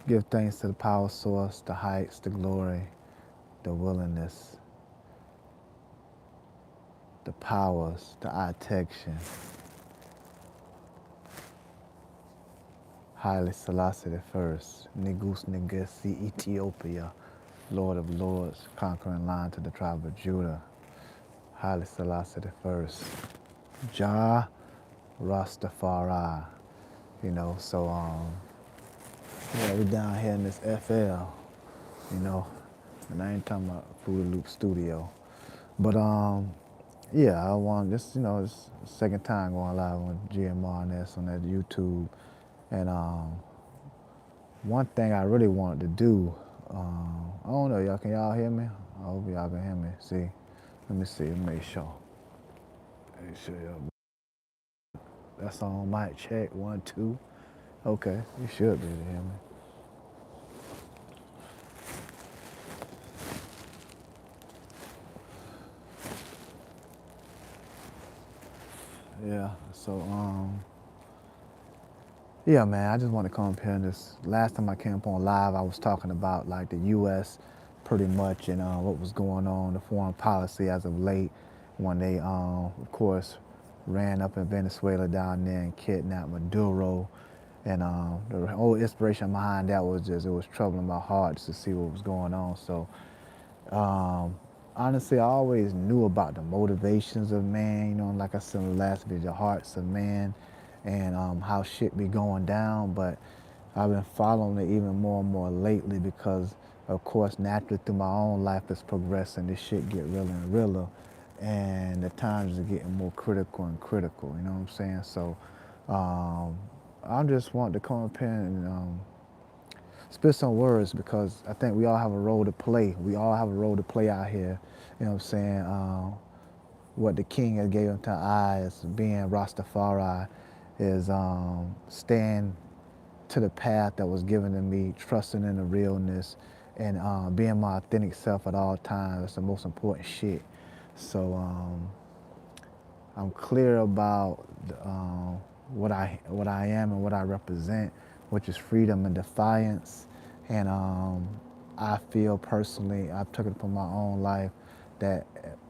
Give thanks to the power source, the heights, the glory, the willingness, the powers, the attention. Haile Selassie the First, Negus Negesi Ethiopia, Lord of Lords, conquering lion to the tribe of Judah. Haile Selassie the First, Jah Rastafari. So yeah, we down here in this FL, you know, and I ain't talking about Fruity Loop Studio, but yeah, I want this, this second time going live on GMRNS on that YouTube, and one thing I really wanted to do, I don't know, can y'all hear me? I hope y'all can hear me. See, let me see, make sure. Make sure y'all. That's on mic check 1 2. Okay, you should be able to hear me. Yeah. So yeah, man, I just want to come up here and this. Last time I came up on live, I was talking about like the U.S. pretty much and what was going on, the foreign policy as of late, when they, of course, ran up in Venezuela down there and kidnapped Maduro. And the whole inspiration behind that was just, it was troubling my heart just to see what was going on. So um, honestly, I always knew about the motivations of man, like I said in the last video, the hearts of man, and how shit be going down. But I've been following it even more and more lately because, of course, naturally through my own life is progressing, this shit get realer and realer, and the times are getting more critical and critical, you know what I'm saying? So um, I just want to come up here and spit some words because I think we all have a role to play. We all have a role to play out here, you know what I'm saying? What the king has gave unto I as being Rastafari is staying to the path that was given to me, trusting in the realness, and being my authentic self at all times. That's the most important shit. So I'm clear about what I am and what I represent, which is freedom and defiance. And I feel personally, I've took it upon my own life that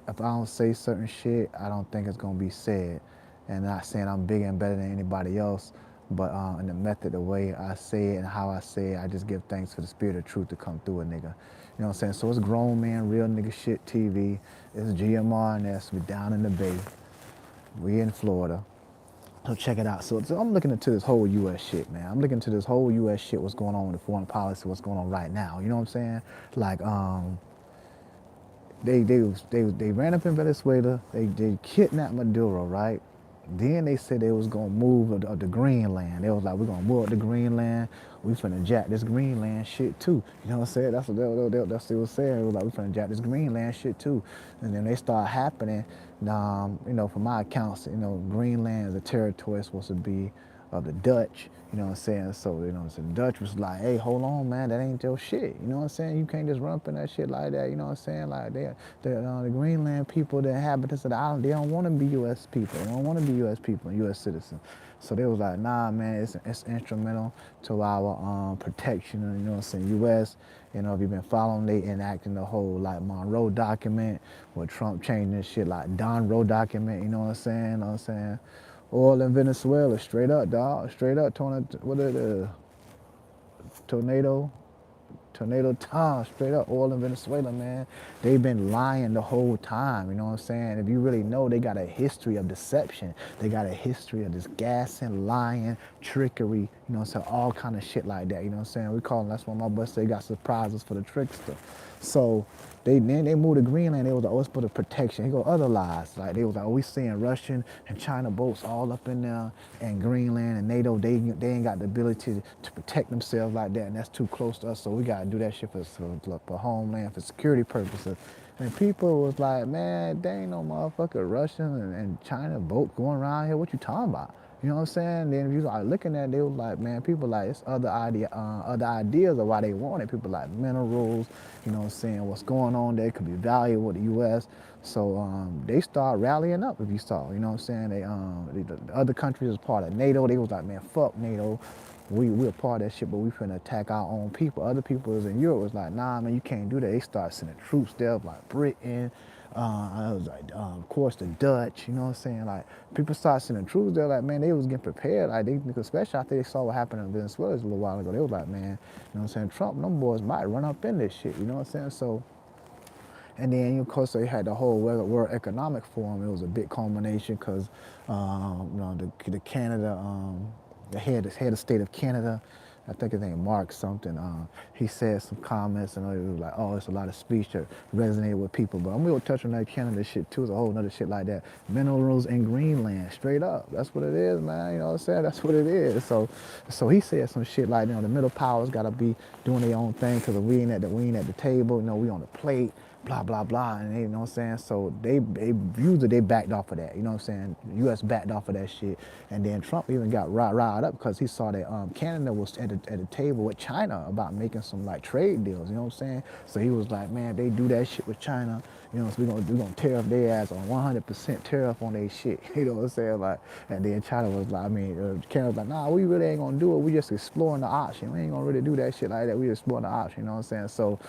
if I don't say certain shit, I don't think it's gonna be said. And not saying I'm bigger and better than anybody else, but in the method, the way I say it and how I say it, I just give thanks for the spirit of truth to come through a nigga. You know what I'm saying? So it's Grown Man, Real Nigga Shit TV. It's GMRNS. We down in the Bay. We in Florida. So check it out. So I'm looking into this whole U.S. shit, man. I'm looking into this whole U.S. shit, what's going on with the foreign policy, what's going on right now. You know what I'm saying? Like, they ran up in Venezuela. They kidnapped Maduro, right? Then they said they was gonna move up to Greenland. They was like, we're gonna move up to Greenland. We finna jack this Greenland shit too. You know what I'm saying? That's what they was saying. It was like, we finna jack this Greenland shit too. And then they start happening. From my accounts, Greenland is a territory supposed to be of the Dutch. You know what I'm saying? So, so the Dutch was like, hey, hold on, man, that ain't your shit. You know what I'm saying? You can't just run up in that shit like that. You know what I'm saying? Like, the Greenland people, the inhabitants of the island, they don't want to be U.S. people. They don't want to be U.S. people and U.S. citizens. So they was like, nah, man, it's instrumental to our protection, you know what I'm saying, U.S. If you've been following, they enacting the whole, like, Monroe document, with Trump changing shit, like, Don Roe document, you know what I'm saying? You know what I'm saying? Oil in Venezuela, straight up, dog. Straight up, tornado, tornado time, straight up, oil in Venezuela, man. They've been lying the whole time, you know what I'm saying? If you really know, they got a history of deception. They got a history of this gassing, lying, trickery, you know what I'm saying? All kind of shit like that, you know what I'm saying? We call them, that's why my boy say got surprises for the trickster. So they moved to Greenland. They was like, oh, it's for the protection. He go other lies. Like they was like, oh, we seeing Russian and China boats all up in there, and Greenland and NATO. They ain't got the ability to protect themselves like that, and that's too close to us. So we gotta do that shit for homeland, for security purposes. And people was like, man, there ain't no motherfucker Russian and China boat going around here. What you talking about? You know what I'm saying? Then if you start looking at it, they was like, man, people like, it's other ideas of why they want it. People like minerals, you know what I'm saying? What's going on there could be valuable to the U.S. So they start rallying up, if you saw, you know what I'm saying? The other countries as part of NATO, they was like, man, fuck NATO. we a part of that shit, but we finna attack our own people. Other people is in Europe was like, nah, man, you can't do that. They start sending troops there, like Britain. I was like, of course, the Dutch. You know what I'm saying? Like people start sending troops there. Like man, they was getting prepared. Like they, especially after they saw what happened in Venezuela a little while ago, they was like, man, you know what I'm saying? Trump, them boys might run up in this shit. You know what I'm saying? So. And then, of course, they had the whole World Economic Forum. It was a big culmination because, the Canada, the head of state of Canada, I think his name Mark something. He said some comments, and it was like, oh, it's a lot of speech that resonated with people. But I'm gonna touch on that Canada shit too. It's a whole other shit like that. Minerals in Greenland, straight up. That's what it is, man. You know what I'm saying? That's what it is. So he said some shit like, the middle powers gotta be doing their own thing because we ain't at the table. We on the plate. Blah, blah, blah, and you know what I'm saying? So they usually they backed off of that, you know what I'm saying? The U.S. backed off of that shit, and then Trump even got riled up because he saw that Canada was at the table with China about making some like trade deals, you know what I'm saying? So he was like, man, they do that shit with China, so we gonna tariff their ass on 100% tariff on their shit, you know what I'm saying? Like, and then China was like, Canada was like, nah, we really ain't gonna do it. We just exploring the option. We ain't gonna really do that shit like that. We exploring the option, you know what I'm saying?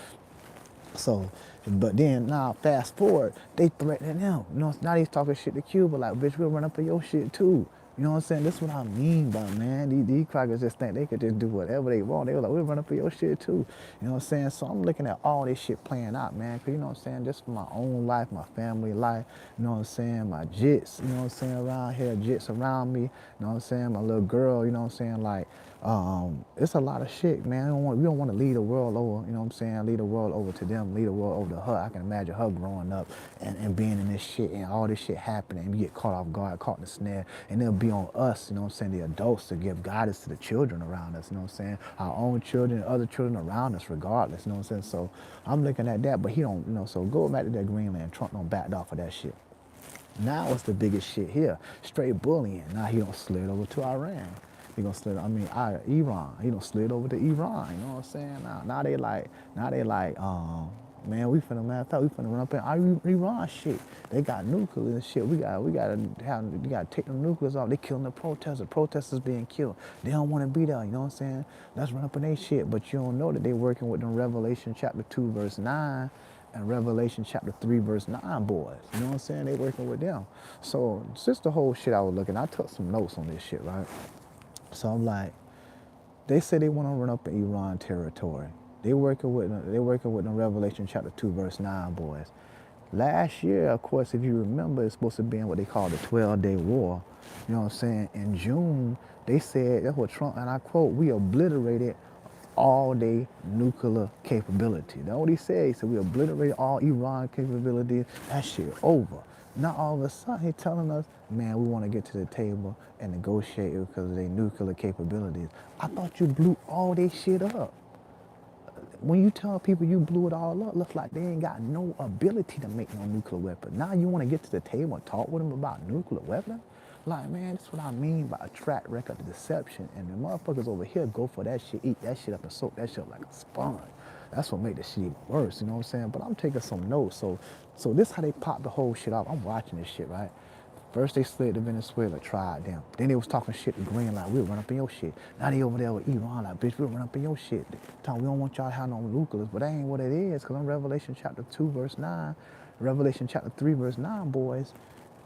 So, but then now fast forward, they threatening them. Now he's talking shit to Cuba, like, bitch, we'll run up for your shit too. You know what I'm saying? This is what I mean by, man. These crackers just think they could just do whatever they want. They were like, we'll run up for your shit too. You know what I'm saying? So I'm looking at all this shit playing out, man. Cause you know what I'm saying? Just for my own life, my family life, you know what I'm saying? My jits, you know what I'm saying? Around here, jits around me, you know what I'm saying? My little girl, you know what I'm saying? Like, it's a lot of shit, man. We don't want to lead the world over, you know what I'm saying? Lead the world over to them, lead the world over to her. I can imagine her growing up and being in this shit and all this shit happening. And you get caught off guard, caught in the snare. And it'll be on us, you know what I'm saying, the adults to give guidance to the children around us, you know what I'm saying? Our own children and other children around us regardless, you know what I'm saying? So I'm looking at that, but he don't, so go back to that Greenland. Trump don't back off of that shit. Now it's the biggest shit here. Straight bullying. Now he don't slid over to Iran. He gonna slid, Iran. He don't slid over to Iran. You know what I'm saying? Now they like, man, we finna run up in Iran shit. They got nuclear and shit. We gotta take them nuclears off. They killing the protesters. The protesters being killed. They don't wanna be there, you know what I'm saying? Let's run up in their shit. But you don't know that they working with them Revelation chapter 2, verse 9. And Revelation chapter 3, verse 9 boys. You know what I'm saying? They working with them. So just the whole shit I was looking, I took some notes on this shit, right? So I'm like, they say they want to run up in Iran territory. They working with them Revelation chapter 2, verse 9 boys. Last year, of course, if you remember, it's supposed to be in what they call the 12-day war. You know what I'm saying? In June, they said, that's what Trump, and I quote, we obliterated all day nuclear capability. That's what he said. He said, we obliterated all Iran capabilities. That shit over. Now all of a sudden, he's telling us, man, we want to get to the table and negotiate because of their nuclear capabilities. I thought you blew all their shit up. When you tell people you blew it all up, looks like they ain't got no ability to make no nuclear weapon. Now you want to get to the table and talk with them about nuclear weapon? Like, man, that's what I mean by a track record of deception. And the motherfuckers over here go for that shit, eat that shit up and soak that shit up like a sponge. That's what make the shit even worse, you know what I'm saying? But I'm taking some notes. So this how they pop the whole shit off. I'm watching this shit, right? First they slid to Venezuela, tried them. Then they was talking shit to Greenland, we'll run up in your shit. Now they over there with Iran, like, bitch, we'll run up in your shit. Tom, we don't want y'all to have no nuclears, but that ain't what it is, because in Revelation chapter 2, verse 9, Revelation chapter 3, verse 9, boys,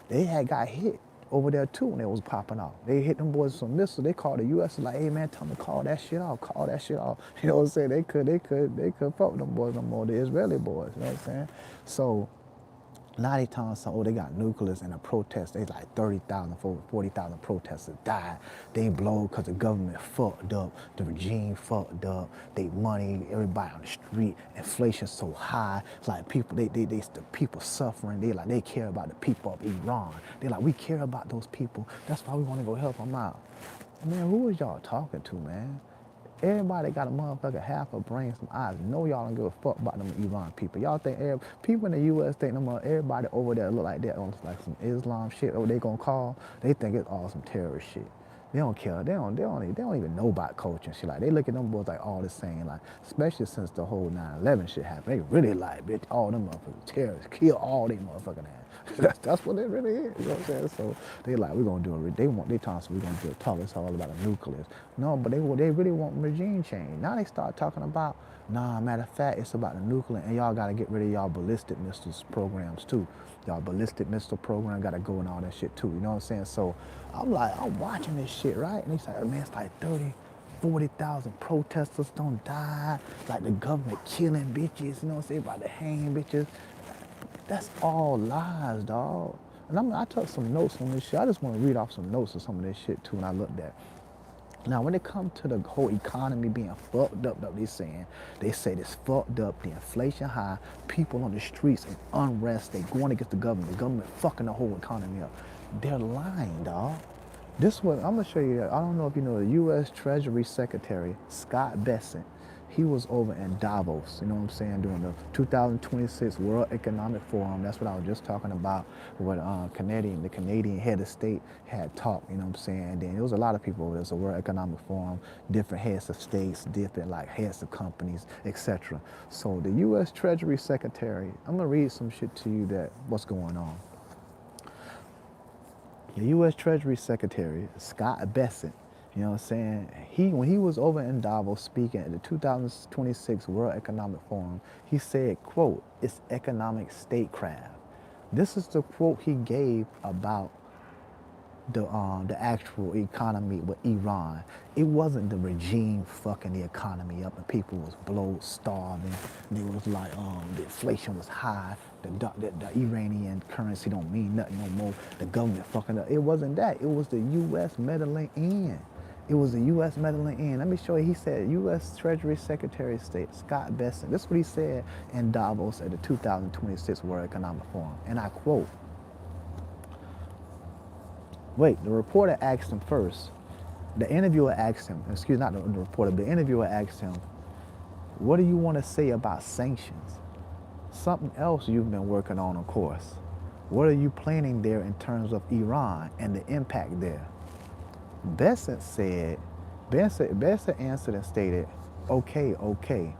they had got hit over there too when they was popping off. They hit them boys with some missiles. They called the U.S. like, hey man, tell them to call that shit off. You know what I'm saying? They could fuck with them boys no more, the Israeli boys, you know what I'm saying? So now they telling us, oh, they got nuclears in a protest. They like 30,000, 40,000 protesters died. They blow because the government fucked up, the regime fucked up, they money, everybody on the street, inflation's so high. It's like people, the people suffering. They care about the people of Iran. They like, we care about those people. That's why we want to go help them out. Man, who is y'all talking to, man? Everybody got a motherfucker half a brain, some eyes. No, y'all don't give a fuck about them Iran people. Y'all think people in the U.S. think everybody over there look like that on like some Islam shit, or they gonna call. They think it's all some terrorist shit. They don't care. They don't even know about culture and shit. Like they look at them boys like all the same. Like especially since the whole 9/11 shit happened, they really like, bitch, all them motherfuckers terrorists, kill all they motherfucking ass. That's what it really is. You know what I'm saying? So they like, we're gonna do it. They tell us we're gonna do a talk. It's all about the nuclear. No, but they really want regime change. Now they start talking about, nah, matter of fact, it's about the nuclear, and y'all gotta get rid of y'all ballistic missiles programs too. Y'all ballistic missile program gotta go and all that shit too. You know what I'm saying? So I'm like, I'm watching this shit, right? And he's like, man, it's like 40,000 protesters don't die. Like the government killing bitches, you know what I'm saying? About to hang bitches. That's all lies, dog. And I took some notes on this shit. I just want to read off some notes of some of this shit too, and I looked at. Now, when it comes to the whole economy being fucked up, they say it's fucked up, the inflation high, people on the streets and unrest, they going against the government fucking the whole economy up. They're lying, dog. This one, I'm gonna show you, I don't know if you know the U.S. Treasury Secretary, Scott Bessent. He was over in Davos, you know what I'm saying, during the 2026 World Economic Forum. That's what I was just talking about, where the Canadian head of state had talked, you know what I'm saying. And then there was a lot of people over there. It's a World Economic Forum, different heads of states, different like heads of companies, etc. So the U.S. Treasury Secretary, I'm gonna read some shit to you that what's going on. The U.S. Treasury Secretary, Scott Bessent, you know what I'm saying? When he was over in Davos speaking at the 2026 World Economic Forum, he said, quote, it's economic statecraft. This is the quote he gave about the actual economy with Iran. It wasn't the regime fucking the economy up and people was starving. They was like, the inflation was high. The Iranian currency don't mean nothing no more. The government fucking up. It wasn't that. It was the U.S. meddling in. It was the U.S. meddling in. Let me show you. He said, U.S. Treasury Secretary of State Scott Bessent. This is what he said in Davos at the 2026 World Economic Forum. And I quote, wait, the reporter asked him first. The interviewer asked him, not the reporter, the interviewer asked him, what do you want to say about sanctions? Something else you've been working on, of course. What are you planning there in terms of Iran and the impact there? Bessent answered and stated, okay,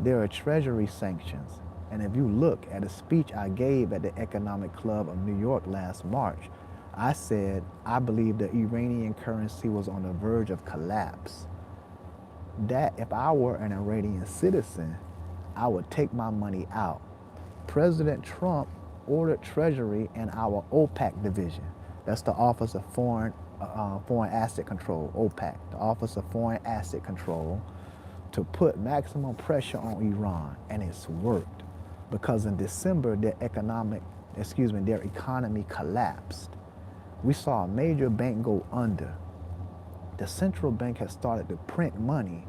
there are treasury sanctions. And if you look at a speech I gave at the Economic Club of New York last March, I said I believe the Iranian currency was on the verge of collapse. That if I were an Iranian citizen, I would take my money out. President Trump ordered Treasury and our OPAC division. That's the Office of Foreign Asset Control, OPAC, the Office of Foreign Asset Control, to put maximum pressure on Iran, and it's worked. Because in December, their economy collapsed. We saw a major bank go under. The central bank has started to print money.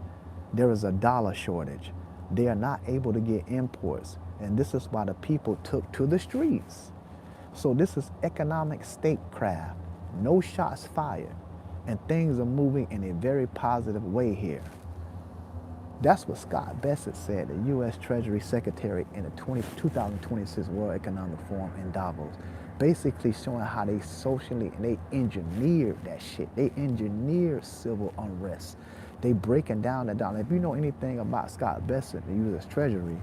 There is a dollar shortage. They are not able to get imports, and this is why the people took to the streets. So this is economic statecraft. No shots fired, and things are moving in a very positive way here. That's what Scott Bessent said, the U.S. Treasury Secretary in the 2026 World Economic Forum in Davos, basically showing how they they engineered that shit. They engineered civil unrest. They breaking down that down. If you know anything about Scott Bessent, the U.S. Treasury,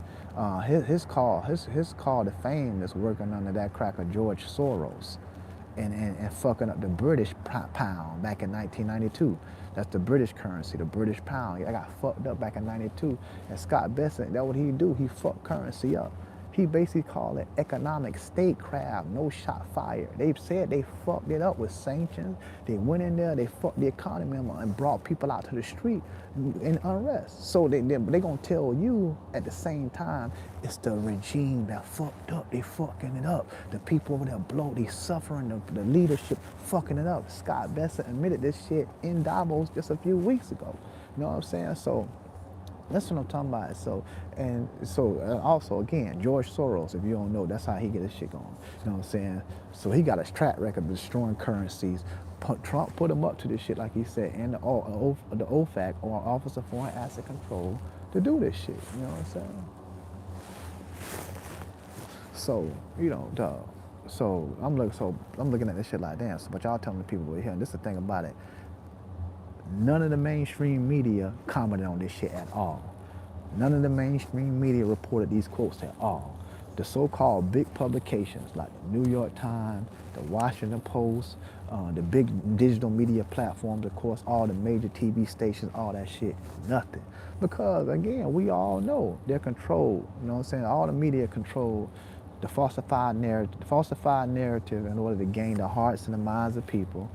his call to fame is working under that cracker George Soros and fucking up the British pound back in 1992. That's the British currency, the British pound. I got fucked up back in 92. And Scott Bessent, that's what he do. He fucked currency up. He basically called it economic statecraft, no shot fired. They said they fucked it up with sanctions. They went in there, they fucked the economy and brought people out to the street in unrest. So they gonna tell you at the same time, it's the regime that fucked up. They fucking it up. The people over there they suffering, the leadership fucking it up. Scott Bessent admitted this shit in Davos just a few weeks ago. You know what I'm saying? So that's what I'm talking about. So also again, George Soros, if you don't know, that's how he get his shit going. You know what I'm saying? So he got his track record of destroying currencies. Trump put him up to this shit, like he said, and the OFAC, or Office of Foreign Asset Control, to do this shit. You know what I'm saying? So So I'm looking at this shit like damn. So, but y'all telling the people over here, and this is the thing about it. None of the mainstream media commented on this shit at all. None of the mainstream media reported these quotes at all. the so-called big publications like the New York Times, the Washington Post, the big digital media platforms, of course, all the major TV stations, all that shit, nothing. Because again, we all know they're controlled. You know what I'm saying? All the media control the falsified narrative in order to gain the hearts and the minds of people.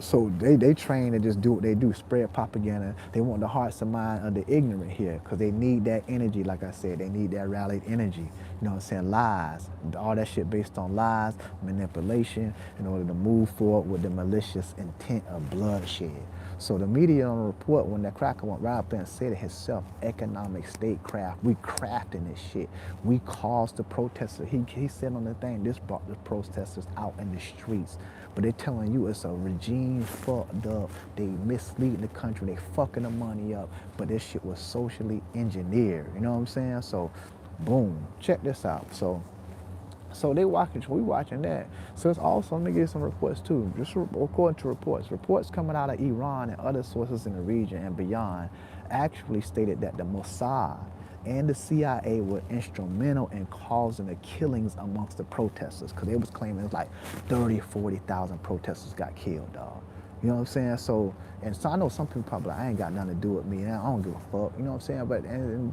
So they train to just do what they do, spread propaganda. They want the hearts and mind of the ignorant here because they need that energy, like I said. They need that rallied energy. You know what I'm saying? Lies. All that shit based on lies, manipulation, in order to move forward with the malicious intent of bloodshed. So the media on the report, when that cracker went right up there and said it himself, economic statecraft, we crafting this shit. We caused the protesters. He said on the thing, this brought the protesters out in the streets. But they're telling you it's a regime fucked up. They mislead the country. They fucking the money up. But this shit was socially engineered. You know what I'm saying? So, boom. Check this out. So we watching that. So it's also, let me give you some reports too. Just according to reports coming out of Iran and other sources in the region and beyond actually stated that the Mossad and the CIA were instrumental in causing the killings amongst the protesters, because they was claiming it was like 30, 40,000 protesters got killed, dog. You know what I'm saying? So I know some people probably like, I ain't got nothing to do with me, and I don't give a fuck. You know what I'm saying? But and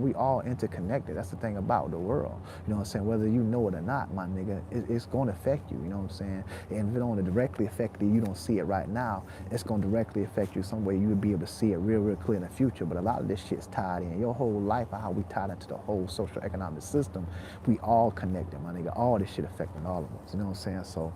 we all interconnected. That's the thing about the world. You know what I'm saying? Whether you know it or not, my nigga, it's going to affect you. You know what I'm saying? And if it don't directly affect you, you don't see it right now. It's going to directly affect you some way. You would be able to see it real, real clear in the future. But a lot of this shit's tied in. Your whole life, how we tied into the whole social economic system, we all connected, my nigga. All this shit affecting all of us. You know what I'm saying?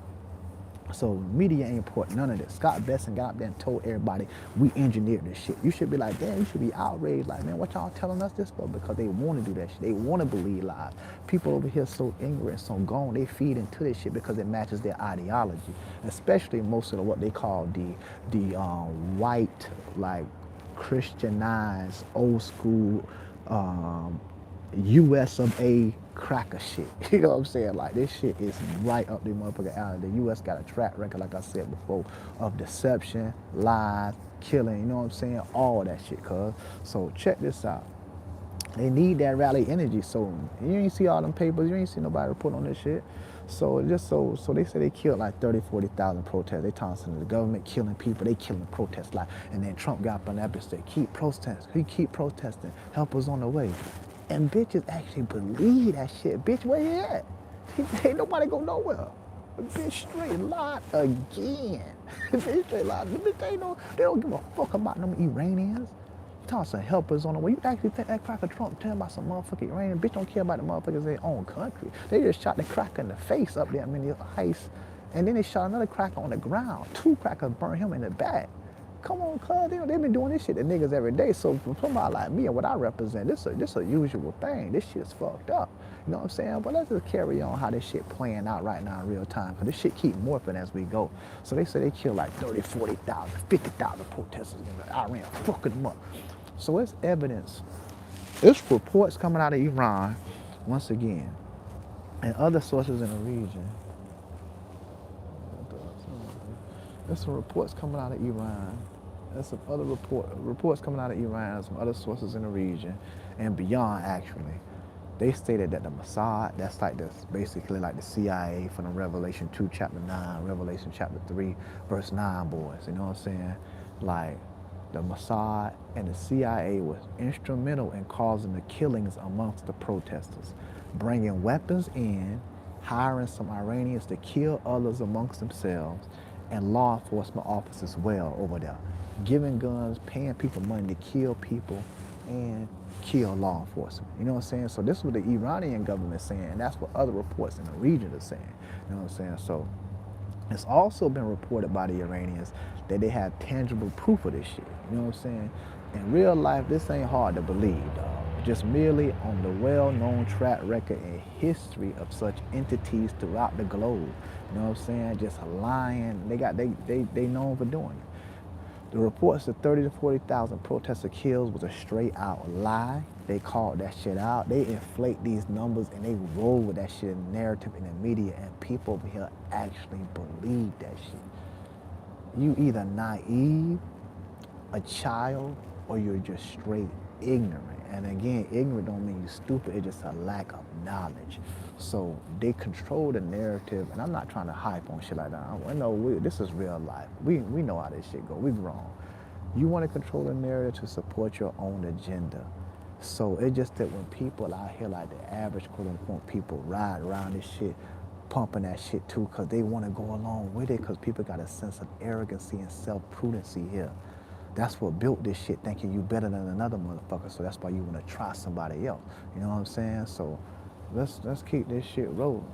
So media ain't important, none of this. Scott Besson got up there and told everybody, we engineered this shit. You should be like, damn, you should be outraged. Like, man, what y'all telling us this for? Because they want to do that shit. They want to believe lies. People over here so ignorant, so gone, they feed into this shit because it matches their ideology. Especially most of what they call the white, like, Christianized, old school, US of A cracker shit. You know what I'm saying? Like, this shit is right up the motherfucking alley. The US got a track record, like I said before, of deception, lies, killing, you know what I'm saying? All that shit, cuz. So check this out. They need that rally energy. So you ain't see all them papers, you ain't see nobody report on this shit. So they say they killed like 30, 40,000 protesters. They talking the government killing people, they killing protests. Like, and then Trump got up on that and said, keep protesting, help us on the way. And bitches actually believe that shit. Bitch, where you at? Ain't nobody go nowhere. Bitch straight lied again. Bitch straight lied. Bitch, they don't give a fuck about them Iranians. Talking some helpers on the way. You actually think that cracker Trump telling about some motherfucking Iranian? Bitch don't care about the motherfuckers in their own country. They just shot the cracker in the face up there in the ice. And then they shot another cracker on the ground. 2 crackers burned him in the back. Come on, cuz, they've been doing this shit to niggas every day. So for somebody like me and what I represent, this a usual thing. This shit's fucked up. You know what I'm saying? But let's just carry on how this shit playing out right now in real time, because this shit keep morphing as we go. So they say they killed like 30, 40,000, 50,000 protesters in Iran, fucking them up. So it's evidence. It's reports coming out of Iran, once again, and other sources in the region. There's some reports coming out of Iran. There's some other reports coming out of Iran, some other sources in the region, and beyond, actually. They stated that the Mossad, that's like this, basically like the CIA from the Revelation 2, chapter 9, Revelation chapter 3, verse 9, boys. You know what I'm saying? Like, the Mossad and the CIA was instrumental in causing the killings amongst the protesters, bringing weapons in, hiring some Iranians to kill others amongst themselves, and law enforcement officers as well over there, giving guns, paying people money to kill people and kill law enforcement. You know what I'm saying? So this is what the Iranian government is saying, and that's what other reports in the region are saying. You know what I'm saying? So it's also been reported by the Iranians that they have tangible proof of this shit. You know what I'm saying? In real life, this ain't hard to believe, dog. Just merely on the well-known track record and history of such entities throughout the globe. You know what I'm saying? Just lying. They known for doing it. The reports of 30 to 40,000 protester kills was a straight out lie. They called that shit out. They inflate these numbers and they roll with that shit in narrative in the media, and people over here actually believe that shit. You either naive, a child, or you're just straight ignorant. And again, ignorant don't mean you stupid. It's just a lack of knowledge. So they control the narrative, and I'm not trying to hype on shit like that. I know this is real life. We know how this shit go. We grown. You want to control the narrative to support your own agenda. So it's just that when people out here, like the average quote unquote people, ride around this shit, pumping that shit too, because they want to go along with it, because people got a sense of arrogancy and self-prudency here. That's what built this shit, thinking you better than another motherfucker. So that's why you want to try somebody else. You know what I'm saying? So let's keep this shit rolling.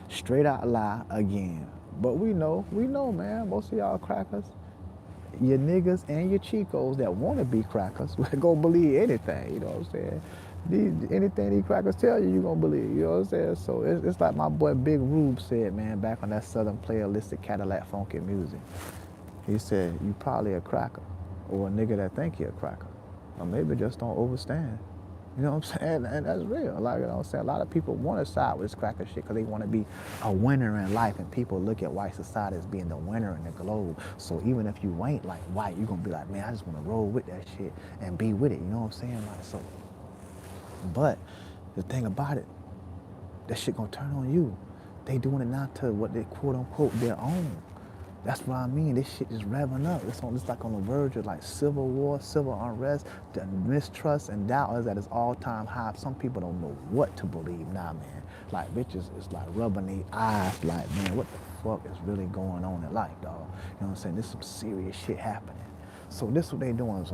Straight out lie again. But we know, man, most of y'all crackers, your niggas and your chicos that want to be crackers will go believe anything. You know what I'm saying? Anything these crackers tell you, you gonna believe. You know what I'm saying? So it's like my boy Big Rube said, man, back on that Southern Playalistic Cadillac Funky Music. He said, you probably a cracker, or a nigga that think he a cracker, or maybe just don't understand. You know what I'm saying? And that's real. Like, you know what I'm saying? A lot of people want to side with this cracker shit because they want to be a winner in life, and people look at white society as being the winner in the globe. So even if you ain't like white, you're going to be like, man, I just want to roll with that shit and be with it. You know what I'm saying? Like, so, but the thing about it, that shit going to turn on you. They doing it now to what they quote unquote their own. That's what I mean. This shit is revving up. It's like on the verge of like civil war, civil unrest. The mistrust and doubt is at its all-time high. Some people don't know what to believe now, man. Like bitches is like rubbing their eyes like, man, what the fuck is really going on in life, dog? You know what I'm saying? There's some serious shit happening. So this is what they doing,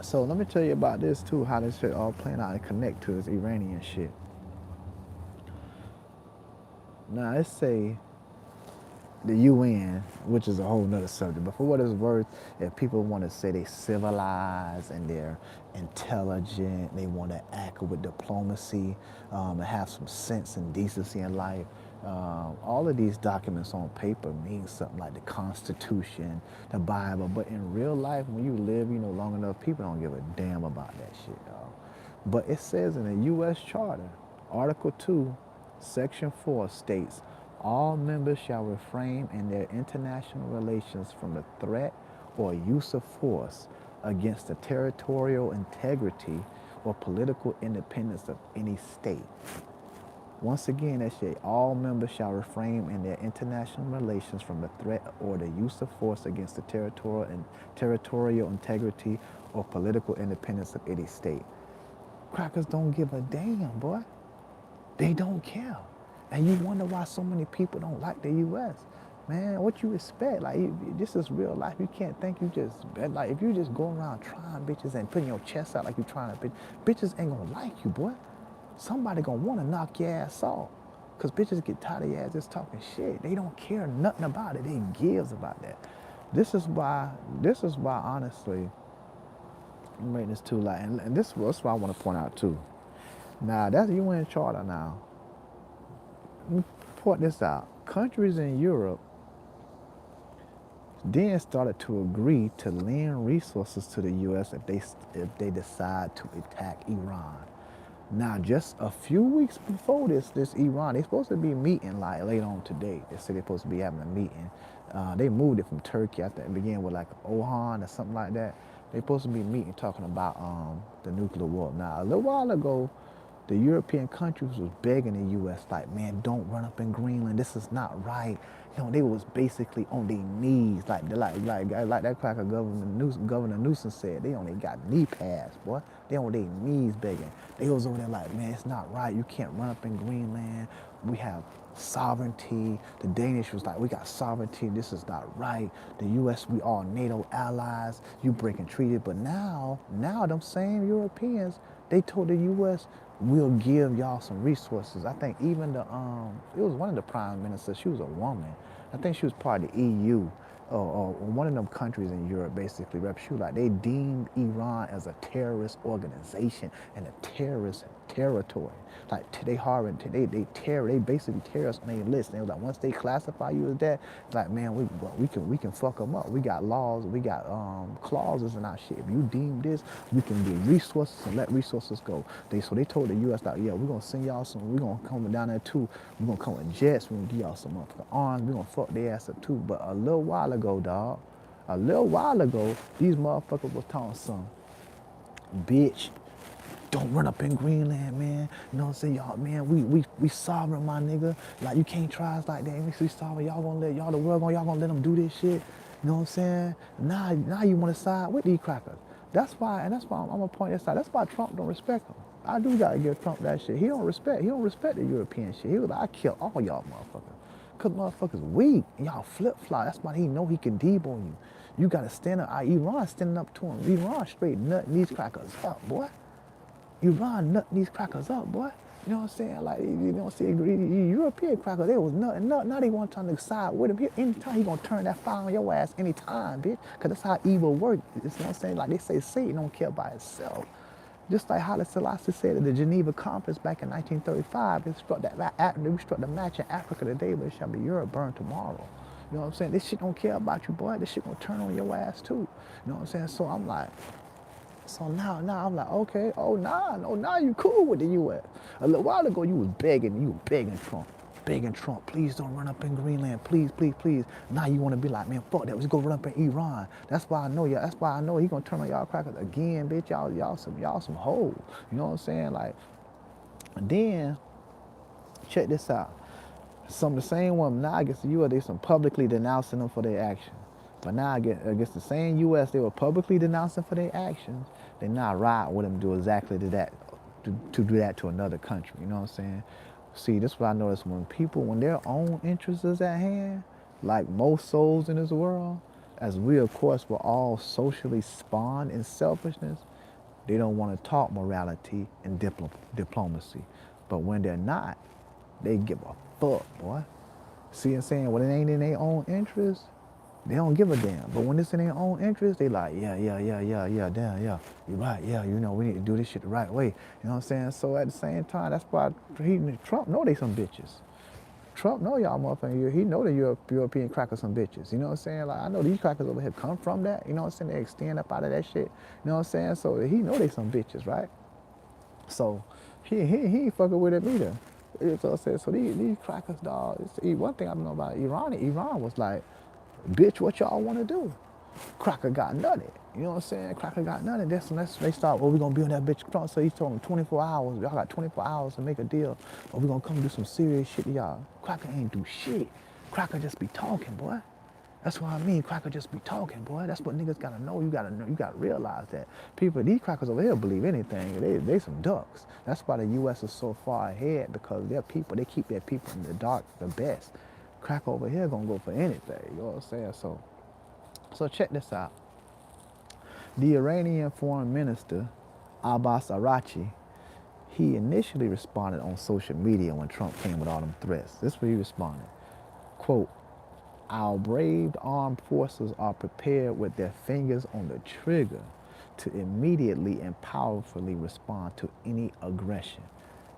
so let me tell you about this too, how this shit all playing out and connect to this Iranian shit. Now, let's say the UN, which is a whole nother subject, but for what it's worth, if people want to say they civilized and they're intelligent, they want to act with diplomacy, and have some sense and decency in life, all of these documents on paper mean something like the Constitution, the Bible, but in real life, when you live, long enough, people don't give a damn about that shit, dog. But it says in the U.S. Charter, Article 2, Section 4 states, all members shall refrain in their international relations from the threat or use of force against the territorial integrity or political independence of any state. Once again, that shit, all members shall refrain in their international relations from the threat or the use of force against the territorial integrity or political independence of any state. Crackers don't give a damn, boy. They don't care. And you wonder why so many people don't like the U.S. Man, what you expect? Like, this is real life. You can't think you just, like, if you just go around trying bitches and putting your chest out like you trying to, bitches ain't gonna like you, boy. Somebody gonna wanna knock your ass off. Cause bitches get tired of your ass just talking shit. They don't care nothing about it. They gives about that. This is why, honestly, I'm making this too light. And that's what I want to point out too. Now, that's the UN Charter now. Let me point this out. Countries in Europe then started to agree to lend resources to the U.S. if they decide to attack Iran. Now, just a few weeks before this Iran, they're supposed to be meeting like later on today. They said they're supposed to be having a meeting. They moved it from Turkey. I think it began with like Ohan or something like that. They're supposed to be meeting talking about the nuclear war. Now, a little while ago, the European countries was begging the U.S. like, man, don't run up in Greenland. This is not right. They was basically on their knees, like that cracker Governor Newsom said. They only got knee pads, boy. They on their knees begging. They was over there like, man, it's not right. You can't run up in Greenland. We have sovereignty. The Danish was like, we got sovereignty. This is not right. The U.S., we all NATO allies. You breaking treaties. But now them same Europeans, they told the U.S., we'll give y'all some resources. I think even it was one of the prime ministers, she was a woman. I think she was part of the EU or one of them countries in Europe, basically. She was like, they deemed Iran as a terrorist organization and a terrorist territory. Like they basically tear us on their list. And they was like, once they classify you as that, like, man, we can fuck them up. We got laws, we got clauses in our shit. If you deem this, we can give resources and let resources go. So they told the U.S. like, yeah, we're gonna send y'all some. We're gonna come down there too. We're gonna come with jets. We're gonna give y'all some motherfucking arms. We're gonna fuck their ass up too. But a little while ago, these motherfuckers was talking some. bitch, don't run up in Greenland, man. You know what I'm saying? Y'all, man, we sovereign, my nigga. Like, you can't try us like that. We sovereign. Y'all gonna let, y'all the world, y'all gonna let them do this shit. You know what I'm saying? Now you want to side with these crackers. That's why, and that's why I'm gonna point this out. That's why Trump don't respect him. I do gotta give Trump that shit. He don't respect the European shit. He was like, I kill all y'all motherfuckers. Cause motherfuckers weak. Y'all flip flop. That's why he know he can deeb on you. You gotta stand up. Iran standing up to him. Iran straight nutting these crackers up, boy. Iran nutting these crackers up, boy. You know what I'm saying? Like, you know what I'm saying? European crackers, they was nutting. Now they want trying to side with him. Anytime he gonna turn that fire on your ass anytime, bitch. Cause that's how evil works. You know what I'm saying? Like they say Satan don't care by itself. Just like Haile Selassie said at the Geneva Conference back in 1935, we struck the match in Africa today, but it shall be Europe burned tomorrow. You know what I'm saying? This shit don't care about you, boy. This shit gonna turn on your ass too. You know what I'm saying? So I'm like, now I'm like, okay, now you cool with the U.S. A little while ago you was begging Trump, please don't run up in Greenland, please. Now you want to be like, man, fuck that, let's go run up in Iran. That's why I know he gonna turn on y'all crackers again, bitch. Y'all some hoes. You know what I'm saying? Like, then check this out. Some of the same women now against the U.S. they some publicly denouncing them for their actions. But now against the same U.S. they were publicly denouncing for their actions. They now ride with them to do exactly that, to do that to another country. You know what I'm saying? See, this is what I notice when their own interests is at hand, like most souls in this world, as we of course were all socially spawned in selfishness, they don't want to talk morality and diplomacy. But when they're not, they give a fuck, boy. See what I'm saying? When it ain't in their own interest, they don't give a damn. But when it's in their own interest, they like, yeah, damn, yeah, you're right, yeah, you know, we need to do this shit the right way. You know what I'm saying? So at the same time, that's why Trump know they some bitches. Trump know y'all motherfuckers. He know the European crackers some bitches. You know what I'm saying? Like, I know these crackers over here come from that. You know what I'm saying? They extend up out of that shit. You know what I'm saying? So he know they some bitches, right? So he ain't fucking with it either. You know what I'm saying? So these crackers, dog. One thing I know about Iran was like, bitch, what y'all want to do? Cracker got nutted. You know what I'm saying? Cracker got nutted. They start, well, we're going to be on that bitch Trump. So he told them 24 hours. Y'all got 24 hours to make a deal. Or we're going to come do some serious shit to y'all. Cracker ain't do shit. Cracker just be talking, boy. That's what I mean. Cracker just be talking, boy. That's what niggas gotta know. You gotta realize that. These crackers over here believe anything. They some ducks. That's why the U.S. is so far ahead, because their people, they keep their people in the dark the best. Cracker over here gonna go for anything. You know what I'm saying? So check this out. The Iranian foreign minister, Abbas Araghchi, he initially responded on social media when Trump came with all them threats. This is what he responded. Quote, our brave armed forces are prepared with their fingers on the trigger to immediately and powerfully respond to any aggression.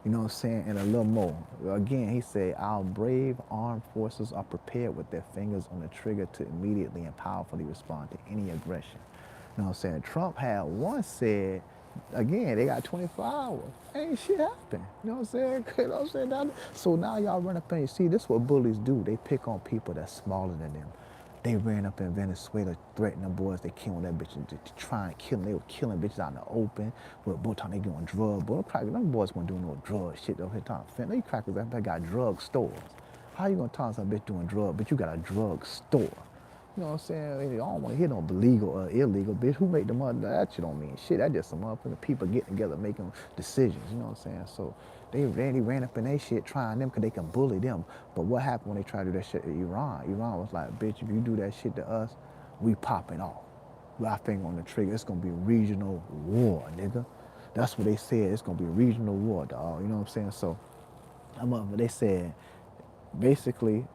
You know what I'm saying? And a little more. Again, he said, our brave armed forces are prepared with their fingers on the trigger to immediately and powerfully respond to any aggression. You know what I'm saying? Trump had once said, again, they got 24 hours. Ain't shit happen. You know what I'm saying? You know what I'm saying? So now y'all run up and you see, this is what bullies do. They pick on people that's smaller than them. They ran up in Venezuela, threatening them boys. They killed that bitch to try and kill them. They were killing bitches out in the open. But both time they doing drugs. But them boys weren't doing no drug shit over here. These crackers that got drug stores. How you gonna tell some bitch doing drugs, but you got a drug store? You know what I'm saying? I don't want to hear no legal or illegal, bitch. Who make the money? That shit don't mean shit. That's just some motherfucking people getting together making decisions. You know what I'm saying? So they ran up in their shit trying them because they can bully them. But what happened when they tried to do that shit to Iran? Iran was like, bitch, if you do that shit to us, we popping off. With our finger on the trigger. It's going to be regional war, nigga. That's what they said. It's going to be regional war, dog. You know what I'm saying? So they said, basically,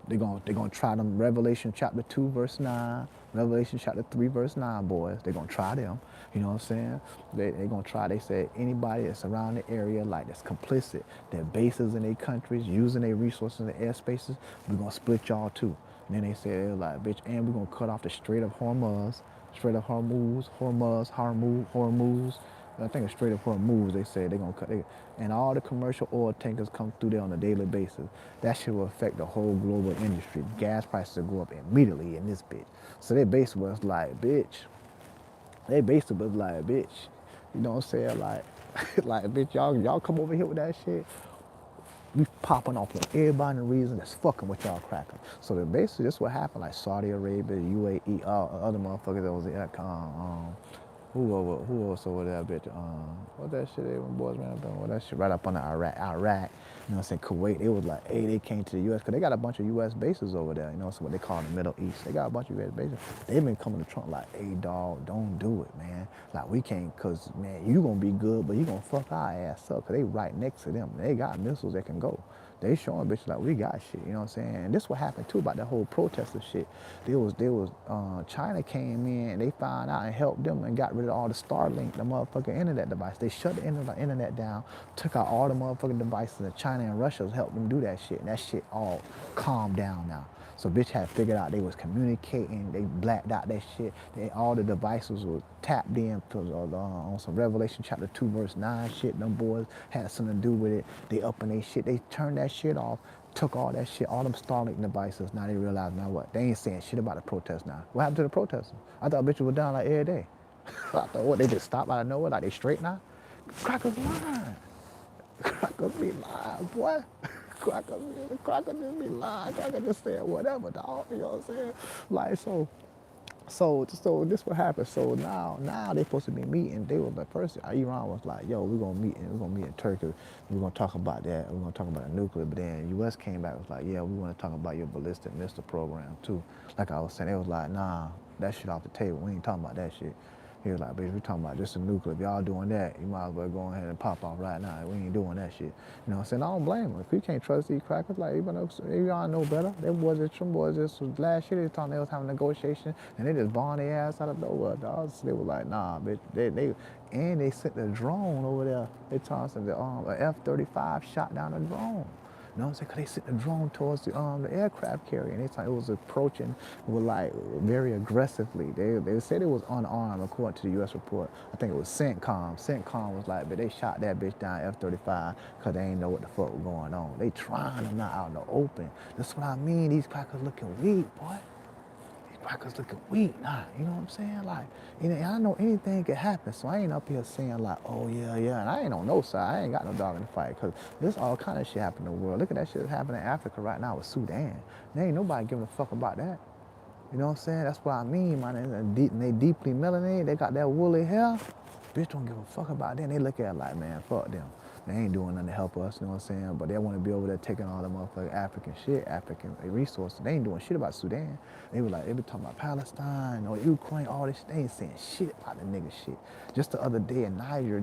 they're gonna try them. Revelation chapter 2 verse 9, Revelation chapter 3 verse 9, boys. They're gonna try them. You know what I'm saying? They're gonna try. They said anybody that's around the area like that's complicit, their bases in their countries, using their resources in the airspaces, we're gonna split y'all too. And then they said, they're like, bitch, and we're gonna cut off the Strait of Hormuz, Hormuz. I think it's Strait of Hormuz. They said they're gonna cut it, and all the commercial oil tankers come through there on a daily basis. That shit will affect the whole global industry. Gas prices will go up immediately in this bitch. So they basically was like, bitch. You know what I'm saying? Like, like, bitch, y'all come over here with that shit. We popping off on everybody the reason that's fucking with y'all crackers. So that basically this what happened, like Saudi Arabia, UAE, other motherfuckers that was in who else over there, bitch? What that shit they when boys ran up on? What that shit right up on the Iraq, you know what I'm saying? Kuwait, they was like, hey, they came to the U.S. because they got a bunch of U.S. bases over there, you know, so what they call the Middle East. They got a bunch of U.S. bases. They've been coming to Trump like, hey, dog, don't do it, man. Like, we can't, because, man, you going to be good, but you going to fuck our ass up because they right next to them. They got missiles that can go. They showing bitches like we got shit, you know what I'm saying? And this what happened too about that whole protester shit. China came in and they found out and helped them and got rid of all the Starlink, the motherfucking internet device. They shut the internet down, took out all the motherfucking devices, and China and Russia helped them do that shit. And that shit all calmed down now. So bitch had figured out they was communicating, they blacked out that shit. All the devices were tapped in on some Revelation chapter 2 verse 9 shit. Them boys had something to do with it. They up in they shit. They turned that shit off, took all that shit, all them Starlink devices. Now they realize now what? They ain't saying shit about the protest now. What happened to the protesters? I thought bitches were down like every day. I thought what, they just stopped out of nowhere, like they straight now? Crackers lying. Crackers be lying, boy. Crackers just be lying. Crackers just saying whatever, dog. You know what I'm saying? Like, so this what happened. So now they supposed to be meeting. They was like first Iran was like, yo, we're gonna meet in Turkey. We're gonna talk about that. We're gonna talk about the nuclear. But then US came back and was like, yeah, we wanna talk about your ballistic missile program too. Like I was saying, it was like, nah, that shit off the table. We ain't talking about that shit. He was like, bitch, we talking about just the nuclear. If y'all doing that, you might as well go ahead and pop off right now. We ain't doing that shit. You know what I'm saying? I don't blame them. If you can't trust these crackers, like, y'all know better. Them boys just last year, they thought they was having negotiations, and they just bombed their ass out of nowhere, dog. So they were like, nah, bitch. They sent the drone over there. They told us the F-35 shot down a drone. You know what I'm saying? Because they sent the drone towards the aircraft carrier, and they thought it was approaching with like very aggressively. They said it was unarmed, according to the U.S. report. I think it was CENTCOM. CENTCOM was like, but they shot that bitch down F-35 because they ain't know what the fuck was going on. They trying them not out in the open. That's what I mean. These crackers looking weak, boy. Crackers looking weak, nah, you know what I'm saying? Like, you know, I know anything could happen, so I ain't up here saying like, oh yeah, and I ain't on no side. I ain't got no dog in the fight, because there's all kind of shit happening in the world. Look at that shit happening in Africa right now with Sudan. There ain't nobody giving a fuck about that. You know what I'm saying? That's what I mean, man. And they deeply melanated, they got that woolly hair. Bitch don't give a fuck about them. They look at it like, man, fuck them. They ain't doing nothing to help us, you know what I'm saying? But they want to be over there taking all the motherfucking African shit, African resources. They ain't doing shit about Sudan. They be talking about Palestine or Ukraine, all this. They ain't saying shit about the nigga shit. Just the other day in Niger,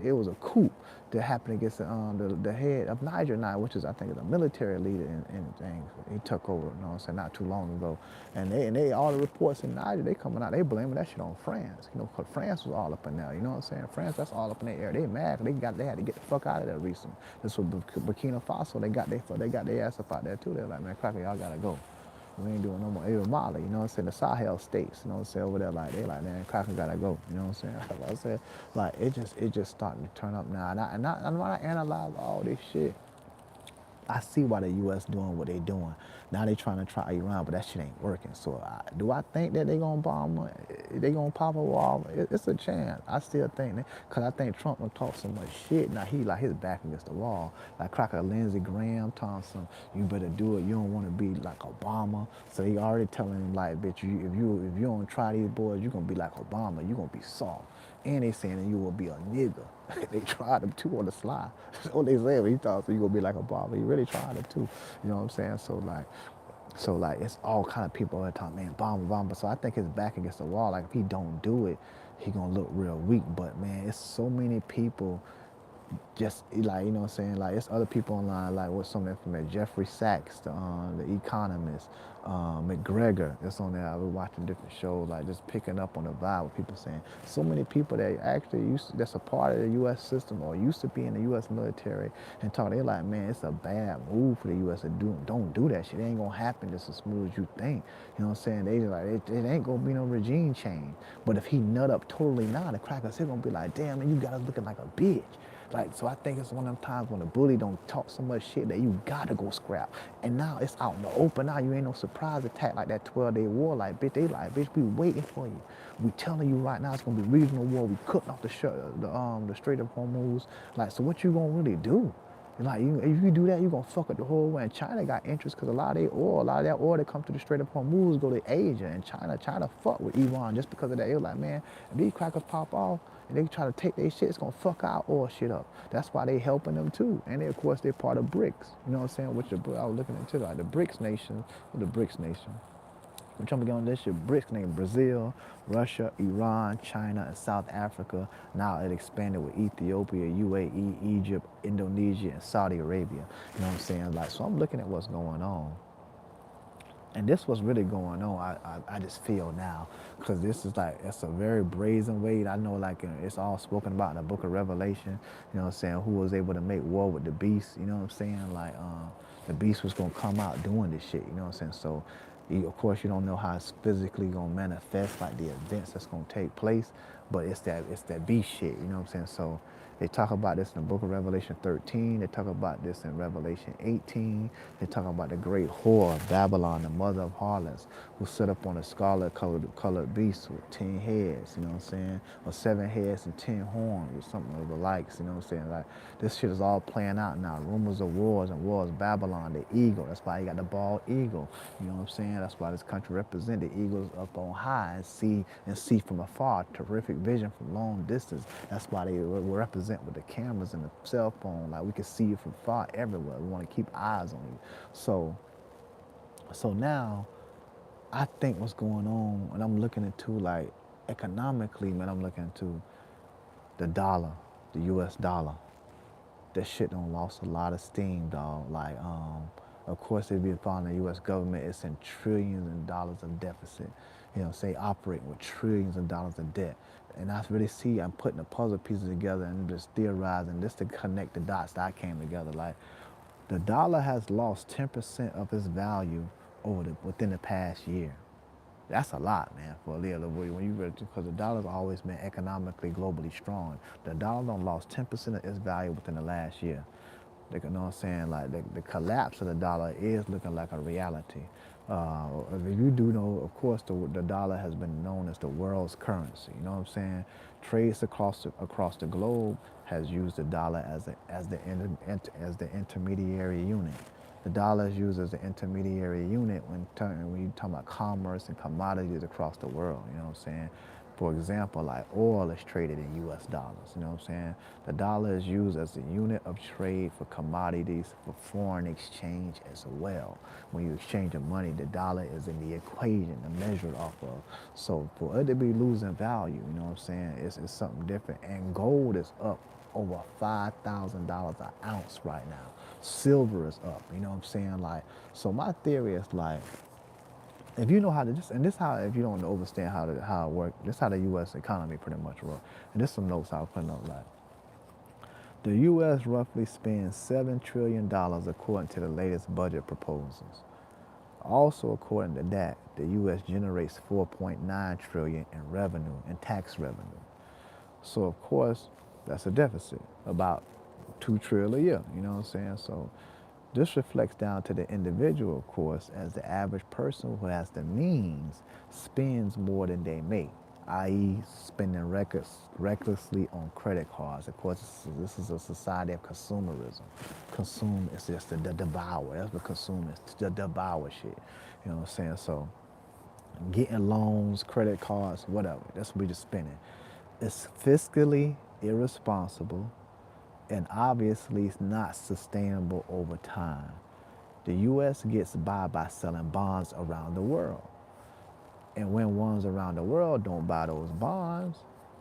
it was a coup that happened against the head of Niger now, which is, I think, is a military leader in things. He took over, you know what I'm saying, not too long ago. And they all the reports in Niger, they coming out, they blaming that shit on France. You know, because France was all up in there, you know what I'm saying? France, that's all up in their area. They mad, they had to get the fuck out of there recently. This was Burkina Faso, they got their ass up out there too. They're like, man, cracker, y'all gotta go. We ain't doing no more. Even Mali, you know what I'm saying? The Sahel states, you know what I'm saying? Over there, like, they like, man, cracker gotta go. You know what I'm saying? Like I said, like, it just starting to turn up now. And when I analyze all this shit, I see why the U.S. doing what they doing. Now they trying to try Iran, but that shit ain't working. So do I think that they gonna bomb? They gonna pop a wall? It's a chance. I still think that, cause I think Trump done talk so much shit. Now he like his back against the wall. Like Cracker Lindsey Graham, Thompson, you better do it. You don't want to be like Obama. So he already telling him like, bitch, if you don't try these boys, you gonna be like Obama. You gonna be soft. And they saying that you will be a nigga. They tried him too on the slide. That's what they say. When he thought so you gonna be like Obama. He really tried it too. You know what I'm saying? So like it's all kind of people that talk, man, bomb. So I think his back against the wall. Like if he don't do it, he gonna look real weak. But man, it's so many people just like, you know what I'm saying, like it's other people online, like what's some of that from there, Jeffrey Sachs, the Economist, McGregor, that's on there. I was watching different shows, like just picking up on the vibe with people saying, so many people that actually that's a part of the U.S. system or used to be in the U.S. military and talk, they're like, man, it's a bad move for the U.S. to don't do that shit. It ain't gonna happen just as smooth as you think. You know what I'm saying? They like, it ain't gonna be no regime change. But if he nut up totally now, the crackers, they're gonna be like, damn, man, you got us looking like a bitch. Like, so I think it's one of them times when the bully don't talk so much shit that you gotta go scrap. And now it's out in the open. Now you ain't no surprise attack like that 12-day war. Like, bitch, they like, bitch, we waiting for you. We telling you right now it's gonna be regional war. We cutting off the Strait of Hormuz. Like, so what you gonna really do? Like, if you do that, you're gonna fuck up the whole way. And China got interest because a lot of that oil that come through the Strait of Hormuz go to Asia. And China fuck with Iran just because of that. It was like, man, if these crackers pop off and they try to take their shit, it's gonna fuck our oil shit up. That's why they helping them too. And they, of course, they're part of BRICS. You know what I'm saying? Which I was looking into, like the BRICS nation, or the BRICS nation. We're trying to get on this shit. BRICS named Brazil, Russia, Iran, China, and South Africa. Now it expanded with Ethiopia, UAE, Egypt, Indonesia, and Saudi Arabia. You know what I'm saying? Like, so I'm looking at what's going on. And this was really going on, I just feel now, because this is like, it's a very brazen way. I know, like, it's all spoken about in the book of Revelation, you know what I'm saying, who was able to make war with the beast, you know what I'm saying, like, the beast was going to come out doing this shit, you know what I'm saying, so, of course, you don't know how it's physically going to manifest, like the events that's going to take place, but it's that beast shit, you know what I'm saying, so, they talk about this in the book of Revelation 13. They talk about this in Revelation 18. They talk about the great whore of Babylon, the mother of harlots, who set up on a scarlet colored beast with 10 heads, you know what I'm saying? Or 7 heads and 10 horns or something of the likes, you know what I'm saying? Like, this shit is all playing out now. Rumors of wars and wars. Babylon, the eagle. That's why you got the bald eagle. You know what I'm saying? That's why this country represents the eagles up on high and see from afar. Terrific vision from long distance. That's why they represent with the cameras and the cell phone, like we can see you from far everywhere. We want to keep eyes on you. So now I think what's going on, and I'm looking into, like, economically, man, I'm looking into the dollar, the US dollar. That shit done lost a lot of steam, dog. Like, of course, if you're following the US government, it's in trillions of dollars of deficit. You know, say operating with trillions of dollars of debt. And I really see, I'm putting the puzzle pieces together and just theorizing just to connect the dots that I came together. Like, the dollar has lost 10% of its value within the past year. That's a lot, man, for a little boy. When you really, because the dollar's always been economically globally strong. The dollar done lost 10% of its value within the last year. You know what I'm saying? Like, the collapse of the dollar is looking like a reality. If you do know, of course, the dollar has been known as the world's currency. You know what I'm saying? Trades across the globe has used the dollar as the intermediary unit. The dollar is used as the intermediary unit when you talk about commerce and commodities across the world. You know what I'm saying? For example, like oil is traded in US dollars, you know what I'm saying? The dollar is used as a unit of trade for commodities, for foreign exchange as well. When you exchange your money, the dollar is in the equation to measure it off of. So for it to be losing value, you know what I'm saying, it's something different. And gold is up over $5,000 an ounce right now. Silver is up, you know what I'm saying? Like, so my theory is, like, if you know how to just, and this how, if you don't understand how it works, this how the U.S. economy pretty much works. And this some notes I was putting up, like, the U.S. roughly spends $7 trillion according to the latest budget proposals. Also, according to that, the U.S. generates $4.9 trillion in revenue and tax revenue. So of course, that's a deficit, about $2 trillion a year. You know what I'm saying? So this reflects down to the individual, of course, as the average person who has the means spends more than they make, i.e. spending recklessly on credit cards. Of course, this is a society of consumerism. Consume is just the devour. That's what consume is, the devour shit. You know what I'm saying? So getting loans, credit cards, whatever, that's what we just spending. It's fiscally irresponsible, and obviously it's not sustainable over time. The U.S. gets by selling bonds around the world. And when ones around the world don't buy those bonds,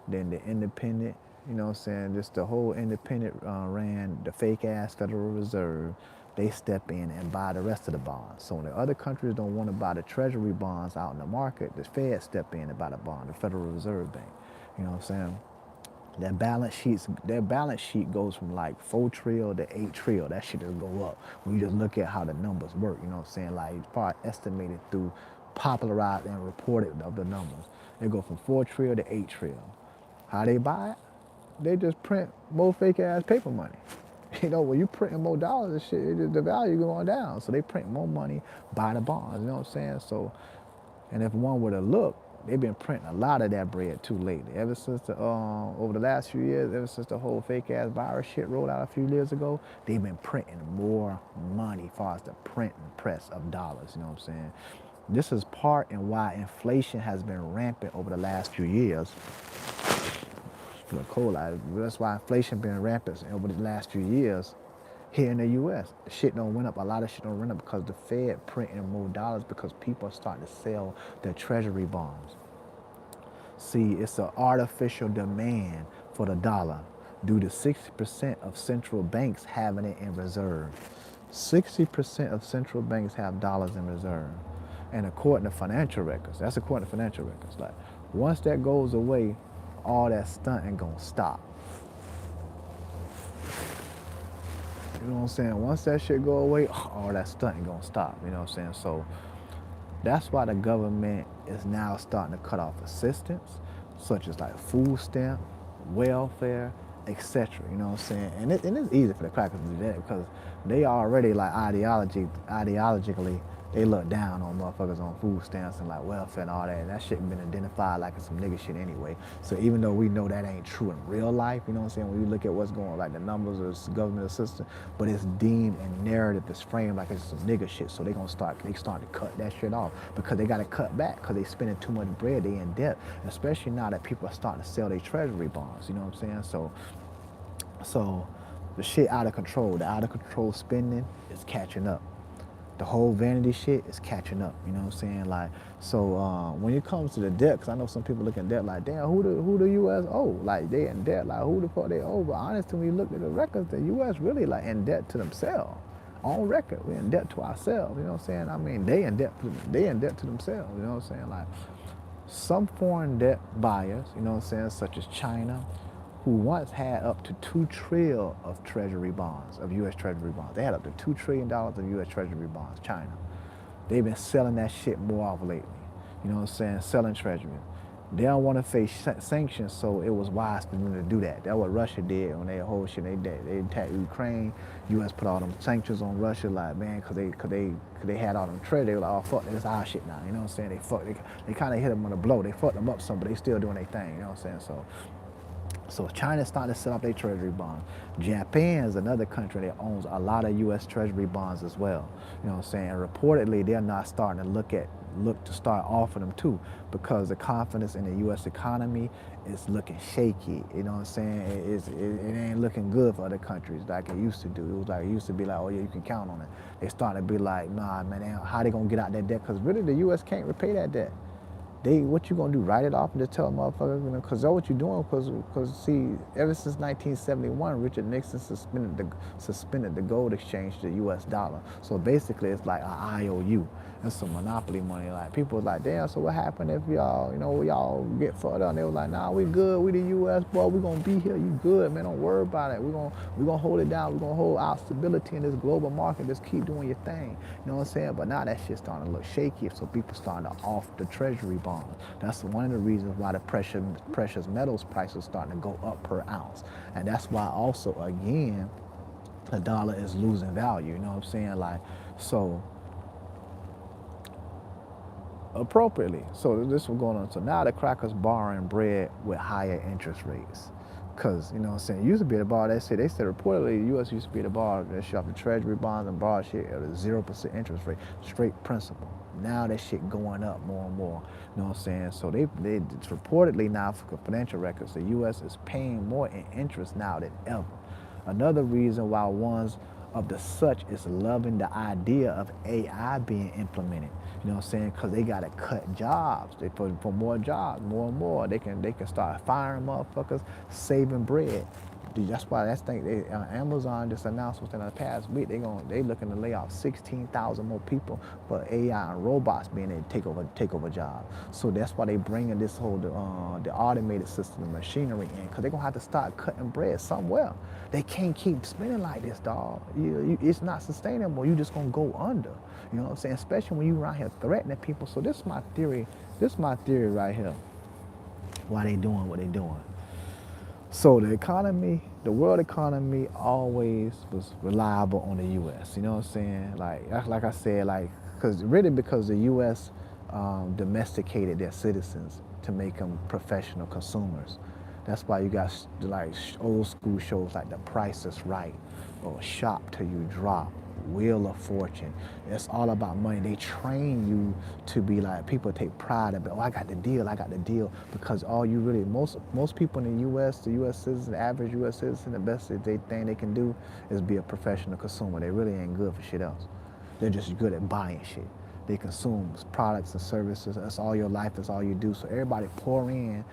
then the independent, you know what I'm saying, just the whole independent ran, the fake ass Federal Reserve, they step in and buy the rest of the bonds. So when the other countries don't want to buy the treasury bonds out in the market, the Fed step in and buy the bond, the Federal Reserve Bank. You know what I'm saying? Their balance sheet goes from like 4 trillion to 8 trillion. That shit just go up. When you just look at how the numbers work, you know what I'm saying? Like, it's probably estimated through popularized and reported of the numbers. They go from 4 trillion to 8 trillion. How they buy it? they just print more fake ass paper money. You know, when you printing more dollars and shit, the value going down. So they print more money, buy the bonds. You know what I'm saying? So, and if one were to look, they've been printing a lot of that bread too lately. Ever since over the last few years, ever since the whole fake ass virus shit rolled out a few years ago, they've been printing more money as far as the print and press of dollars. You know what I'm saying? This is part in why inflation has been rampant over the last few years. That's why inflation been rampant over the last few years here in the U.S. Shit don't went up. A lot of shit don't went up because the Fed printing more dollars because people are starting to sell their treasury bonds. See, it's an artificial demand for the dollar due to 60% of central banks having it in reserve. 60% of central banks have dollars in reserve. And according to financial records, that's according to financial records, like once that goes away, all that stunting gonna stop. You know what I'm saying? Once that shit go away, all that stunting gonna stop. You know what I'm saying? So that's why the government is now starting to cut off assistance, such as like food stamp, welfare, etc. You know what I'm saying? And it's easy for the crackers to do that because they already like ideologically, they look down on motherfuckers on food stamps and like welfare and all that. And that shit been identified like it's some nigga shit anyway. So even though we know that ain't true in real life, you know what I'm saying? When you look at what's going on, like the numbers of government assistance, but it's deemed and narrative is framed like it's some nigga shit. So they start to cut that shit off because they got to cut back because they spending too much bread, they in debt. Especially now that people are starting to sell their treasury bonds, you know what I'm saying? So the shit out of control, the out of control spending is catching up. The whole vanity shit is catching up, you know what I'm saying? Like, so when it comes to the debt, because I know some people look at debt like, damn, who the U.S. owe? Like, they in debt, like, who the fuck they owe? But honestly, when you look at the records, the U.S. really, like, in debt to themselves. On record, we're in debt to ourselves, you know what I'm saying? I mean, they in debt to themselves, you know what I'm saying? Like, some foreign debt buyers, you know what I'm saying, such as China, who once had up to $2 trillion of treasury bonds, of U.S. treasury bonds. They had up to $2 trillion of U.S. treasury bonds, China. They've been selling that shit more off lately. You know what I'm saying? Selling treasury. They don't want to face sanctions, so it was wise for them to do that. That's what Russia did when they whole shit. They attacked Ukraine. U.S. put all them sanctions on Russia, like, man, because they had all them treasure. They were like, oh fuck, that's our shit now. You know what I'm saying? They kind of hit them on the blow. They fucked them up some, but they still doing their thing. You know what I'm saying? So China's starting to set up their treasury bonds. Japan is another country that owns a lot of U.S. treasury bonds as well. You know what I'm saying? And reportedly, they're not starting to look to start offering them too, because the confidence in the U.S. economy is looking shaky. You know what I'm saying? It ain't looking good for other countries like it used to do. It used to be like, oh yeah, you can count on it. They starting to be like, nah, man, how they gonna get out that debt? Because really, the U.S. can't repay that debt. What you gonna do? Write it off and just tell motherfuckers, you know, because that's what you're doing. Because see, ever since 1971, Richard Nixon suspended the gold exchange to the U.S. dollar. So basically, it's like an IOU. It's some monopoly money. Like people was like, damn. So what happened if y'all get fucked up? And they was like, nah, we good. We the U.S. boy. We gonna be here. You good, man? Don't worry about it. We gonna hold it down. We gonna hold our stability in this global market. Just keep doing your thing. You know what I'm saying? But now that shit's starting to look shaky. So people starting to off the treasury bonds. That's one of the reasons why the precious metals prices starting to go up per ounce. And that's why also, again, the dollar is losing value. You know what I'm saying? Like, so appropriately. So this is what's going on. So now the crackers borrowing bread with higher interest rates. Because, you know what I'm saying, used to be able to borrow that shit. They said reportedly the U.S. used to be able to borrow that shit off the treasury bonds and borrow shit at a 0% interest rate, straight principal. Now that shit going up more and more. You know what I'm saying? So they reportedly now, for financial records, the U.S. is paying more in interest now than ever. Another reason why ones of the such is loving the idea of AI being implemented. You know what I'm saying? Because they got to cut jobs. They put for more jobs, more and more. They can start firing motherfuckers, saving bread. That's why Amazon just announced within the past week they looking to lay off 16,000 more people for AI and robots being able to take over jobs. So that's why they bringing this whole the automated system, the machinery in, because they're gonna have to start cutting bread somewhere. They can't keep spending like this, dog. It's not sustainable. You just gonna go under. You know what I'm saying? Especially when you around here threatening people. So this is my theory. This is my theory right here. Why they doing what they doing. So the economy, the world economy always was reliable on the U.S. You know what I'm saying? Like I said, because the U.S. Domesticated their citizens to make them professional consumers. That's why you got like old school shows like The Price is Right or Shop Till You Drop, Wheel of Fortune. It's all about money. They train you to be like, people take pride in, oh, I got the deal, because all you really, most people in the U.S., the U.S. citizen, the average U.S. citizen, the best thing they can do is be a professional consumer. They really ain't good for shit else. They're just good at buying shit. They consume products and services. That's all your life. That's all you do. So everybody pour in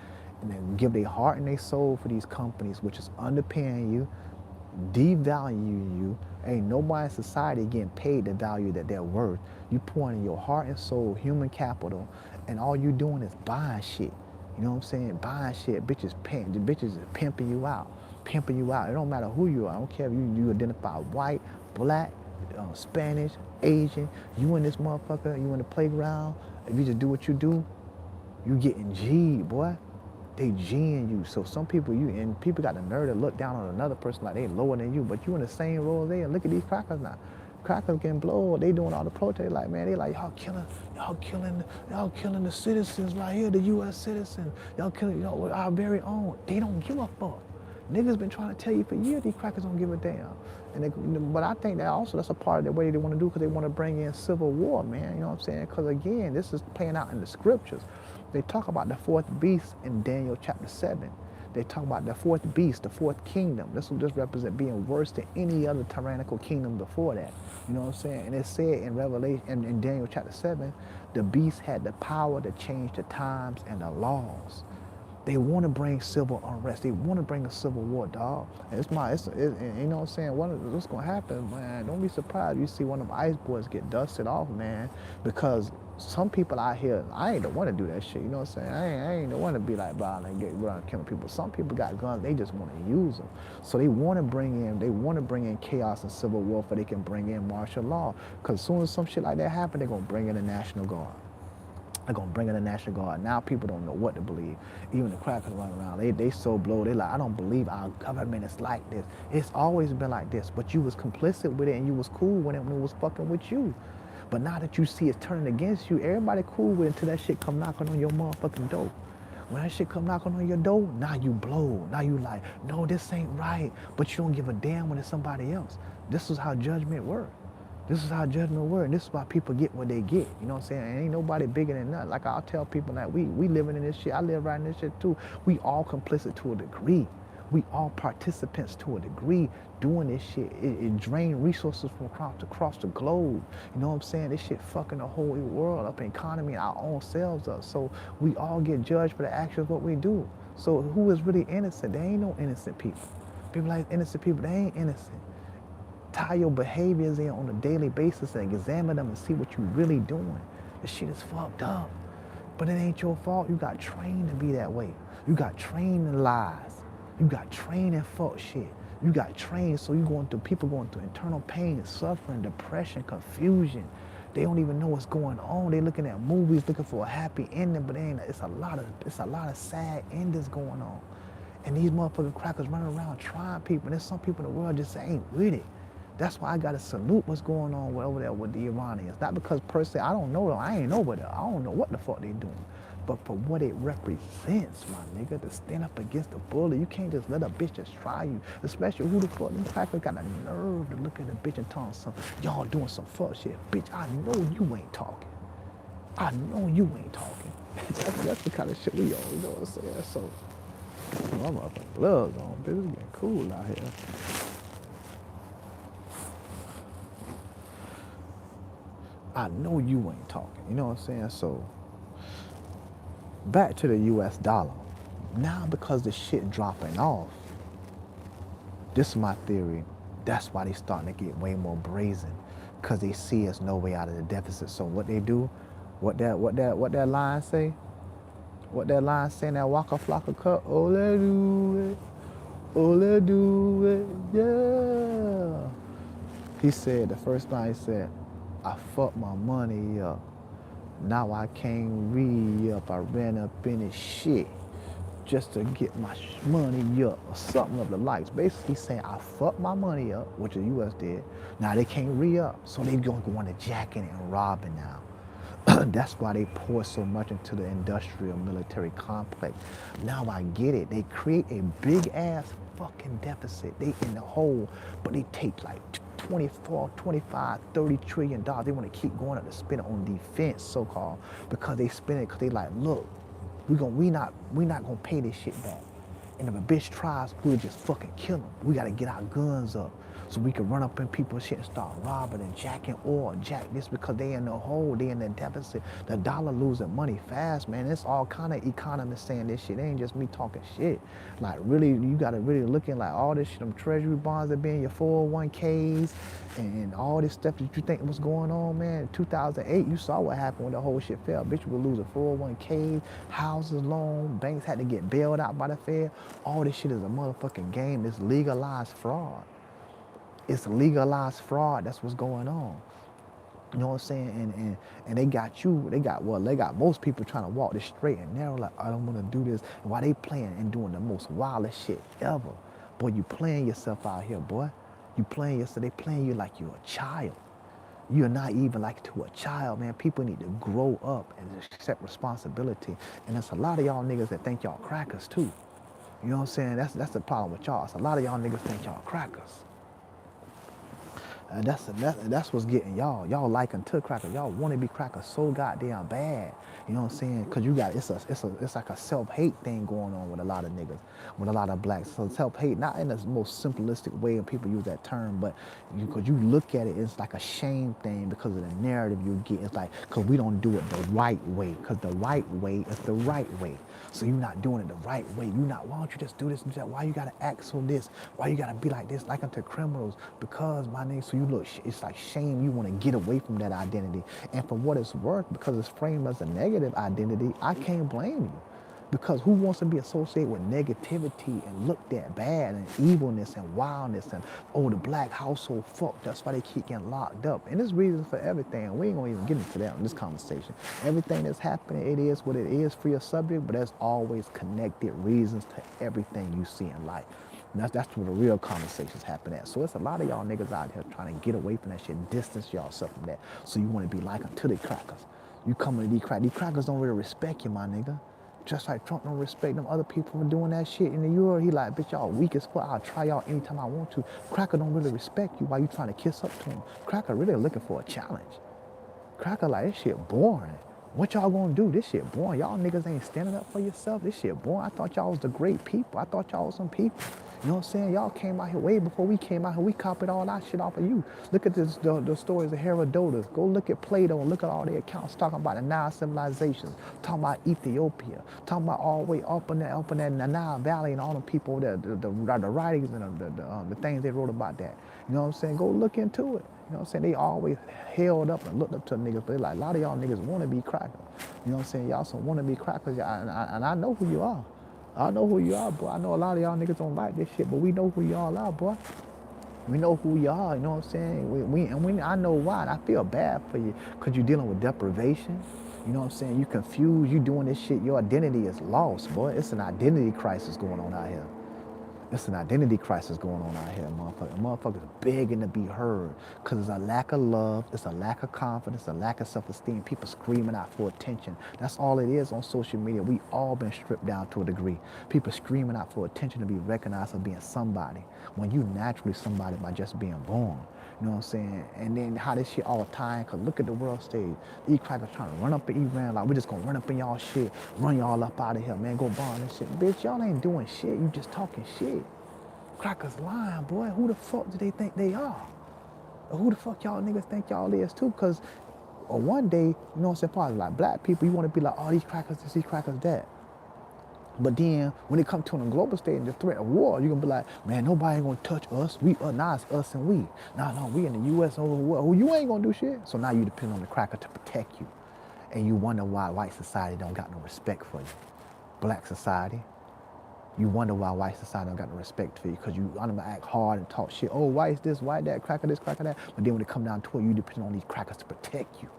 and then give their heart and their soul for these companies, which is underpaying you, devaluing you. Ain't nobody in society getting paid the value that they're worth. You pouring in your heart and soul, human capital, and all you doing is buying shit. You know what I'm saying? Buying shit. Bitches is pimping you out. Pimping you out. It don't matter who you are. I don't care if you identify white, black, Spanish, Asian. You in this motherfucker, you in the playground. If you just do what you do, you getting G'd, boy. They G'ing you. So some people, and people got the nerve to look down on another person like they lower than you, but you in the same role as they. And look at these crackers now. Crackers getting blown. They doing all the protests. Like, man, they like, y'all killing the citizens right here, the U.S. citizens. Y'all killing, our very own. They don't give a fuck. Niggas been trying to tell you for years these crackers don't give a damn. But I think that's a part of the way they want to do, because they want to bring in civil war, man. You know what I'm saying? Because again, this is playing out in the scriptures. They talk about the fourth beast in Daniel chapter 7. They talk about the fourth beast, the fourth kingdom. This will just represent being worse than any other tyrannical kingdom before that. You know what I'm saying? And it said in Revelation, in Daniel chapter 7, the beast had the power to change the times and the laws. They want to bring civil unrest. They want to bring a civil war, dog. And you know what I'm saying? What's going to happen, man? Don't be surprised if you see one of them ice boys get dusted off, man, because some people out here, I ain't the one to do that shit. You know what I'm saying? I ain't the one to be like violent and get around killing people. Some people got guns. They just want to use them. So they want to bring in chaos and civil war, so they can bring in martial law. Because as soon as some shit like that happen, they're gonna bring in the National Guard. They're gonna bring in the National Guard. Now people don't know what to believe. Even the crackers running around, they so blow. They like, I don't believe our government is like this. It's always been like this, but you was complicit with it and you was cool when it was fucking with you. But now that you see it's turning against you, everybody cool with it until that shit come knocking on your motherfucking door. When that shit come knocking on your door, now you blow. Now you like, no, this ain't right. But you don't give a damn when it's somebody else. This is how judgment works. This is how judgment works. And this is why people get what they get. You know what I'm saying? And ain't nobody bigger than nothing. Like I'll tell people that we living in this shit. I live right in this shit too. We all complicit to a degree. We all participants to a degree doing this shit. It drains resources from across the globe. You know what I'm saying? This shit fucking the whole world up, economy, and our own selves up. So we all get judged for the actions of what we do. So who is really innocent? There ain't no innocent people. People like innocent people, they ain't innocent. Tie your behaviors in on a daily basis and examine them and see what you really doing. This shit is fucked up. But it ain't your fault. You got trained to be that way. You got trained in lies. You got trained in fuck shit. You got trained, so people going through internal pain, suffering, depression, confusion. They don't even know what's going on. They looking at movies looking for a happy ending, but it's a lot of sad endings going on. And these motherfucking crackers running around trying people. And there's some people in the world just ain't with it. That's why I gotta salute what's going on over there with the Iranians. Not because per se, I don't know them. I ain't over there. I don't know what the fuck they doing. But for what it represents, my nigga, to stand up against the bully. You can't just let a bitch just try you. Especially who the fuck, them crackers got the nerve to look at a bitch and tell them, y'all doing some fuck shit. Bitch, I know you ain't talking. I know you ain't talking. That's the kind of shit we all, you know what I'm saying? So, my motherfucking blood's on, bitch. It's getting cool out here. I know you ain't talking, you know what I'm saying? So, back to the US dollar. Now because the shit dropping off, this is my theory, that's why they starting to get way more brazen, because they see us no way out of the deficit. So what they do, what that line say? What that line say in that Waka Flocka Cup? Oh, let do it. Oh, let do it. Yeah. He said, the first line he said, I fucked my money up. Now I can't re-up. I ran up in his shit. just to get my money up or something of the likes. Basically saying I fucked my money up, which the U.S. did. Now they can't re-up, so they going to go into jacking and robbing now. That's why they pour so much into the industrial military complex. Now I get it. They create a big ass fucking deficit. They in the hole, but they take like 24, 25, 30 trillion dollars. They want to keep going up to spend it on defense, so-called, because they spend it because they like, look, we not gonna pay this shit back. And if a bitch tries, we'll just fucking kill them. We gotta get our guns up so we can run up in people's shit and start robbing and jacking oil, jack this because they in the hole, they in the deficit. The dollar losing money fast, man. It's all kind of economists saying this shit. It ain't just me talking shit. Like really, you gotta really look in like all this shit, them treasury bonds that be in your 401ks and all this stuff that you think was going on, man. In 2008, you saw what happened when the whole shit fell. Bitch, we losing 401ks, houses, loans, banks had to get bailed out by the Fed. All this shit is a motherfucking game. It's legalized fraud. It's legalized fraud. That's what's going on. You know what I'm saying? And they got most people trying to walk this straight and narrow, like, I don't want to do this. And while they playing and doing the most wildest shit ever. Boy, you playing yourself out here, boy. You playing yourself. They playing you like you're a child. You're not even like to a child, man. People need to grow up and accept responsibility. And there's a lot of y'all niggas that think y'all crackers too. You know what I'm saying? That's the problem with y'all. So a lot of y'all niggas think y'all crackers. That's what's getting y'all. Y'all liking to crackers. Y'all want to be crackers so goddamn bad. You know what I'm saying? Cause you got it's like a self-hate thing going on with a lot of niggas, with a lot of blacks. So self-hate, not in the most simplistic way, and people use that term, but cause you look at it, it's like a shame thing because of the narrative you get. It's like, cause we don't do it the right way. Cause the right way is the right way. So you're not doing it the right way. Why don't you just do this and do that? Why you gotta act so this? Why you gotta be like this, like unto criminals? Because my nigga, so you look, it's like shame. You wanna get away from that identity. And for what it's worth, because it's framed as a negative identity, I can't blame you. Because who wants to be associated with negativity and looked at bad and evilness and wildness and, oh, the black household fucked. That's why they keep getting locked up. And there's reasons for everything. We ain't gonna even get into that in this conversation. Everything that's happening, it is what it is for your subject, but there's always connected reasons to everything you see in life. And that's where the real conversations happen at. So it's a lot of y'all niggas out here trying to get away from that shit and distance yourself from that. So you want to be like them to the crackers. You come to these crackers. These crackers don't really respect you, my nigga. Just like Trump don't respect them other people for doing that shit in the Euro. He like, bitch, y'all weak as fuck. I'll try y'all anytime I want to. Cracker don't really respect you while you trying to kiss up to him. Cracker really looking for a challenge. Cracker like, this shit boring. What y'all gonna do? This shit boring. Y'all niggas ain't standing up for yourself. This shit boring. I thought y'all was the great people. I thought y'all was some people. You know what I'm saying? Y'all came out here way before we came out here. We copied all our shit off of you. Look at this, the stories of Herodotus. Go look at Plato and look at all their accounts talking about the Nile civilizations, talking about Ethiopia, talking about all the way up in that Nile Valley and all the people, the writings and the things they wrote about that. You know what I'm saying? Go look into it. You know what I'm saying? They always held up and looked up to niggas, but like a lot of y'all niggas want to be crackers. You know what I'm saying? Y'all some want to be crackers, and I know who you are. I know who you are, boy. I know a lot of y'all niggas don't like this shit, but we know who y'all are, boy. We know who you are, you know what I'm saying? I know why. I feel bad for you because you're dealing with deprivation. You know what I'm saying? You confused, you doing this shit, your identity is lost, boy. It's an identity crisis going on out here. It's an identity crisis going on out here, motherfucker. Motherfuckers begging to be heard because there's a lack of love, it's a lack of confidence, a lack of self-esteem. People screaming out for attention. That's all it is on social media. We all been stripped down to a degree. People screaming out for attention to be recognized for being somebody when you naturally somebody by just being born. You know what I'm saying? And then how this shit all time, because look at the world stage. These crackers trying to run up in Iran, like we just gonna run up in y'all shit, run y'all up out of here, man, go bomb this shit. Bitch, y'all ain't doing shit, you just talking shit. Crackers lying, boy. Who the fuck do they think they are? Or who the fuck y'all niggas think y'all is too? Because one day, you know what I'm saying, probably like black people, you want to be like, oh, these crackers this, these crackers that. But then when it comes to on a global stage and the threat of war, you're gonna be like, man, nobody ain't gonna touch us. Now it's us and we. No, we in the US over war. You ain't gonna do shit. So now you depend on the cracker to protect you. And you wonder why white society don't got no respect for you. Black society. You wonder why white society don't got no respect for you because you act hard and talk shit. Oh, white's this, white that, cracker this, cracker that. But then when it come down to it, you depend on these crackers to protect you.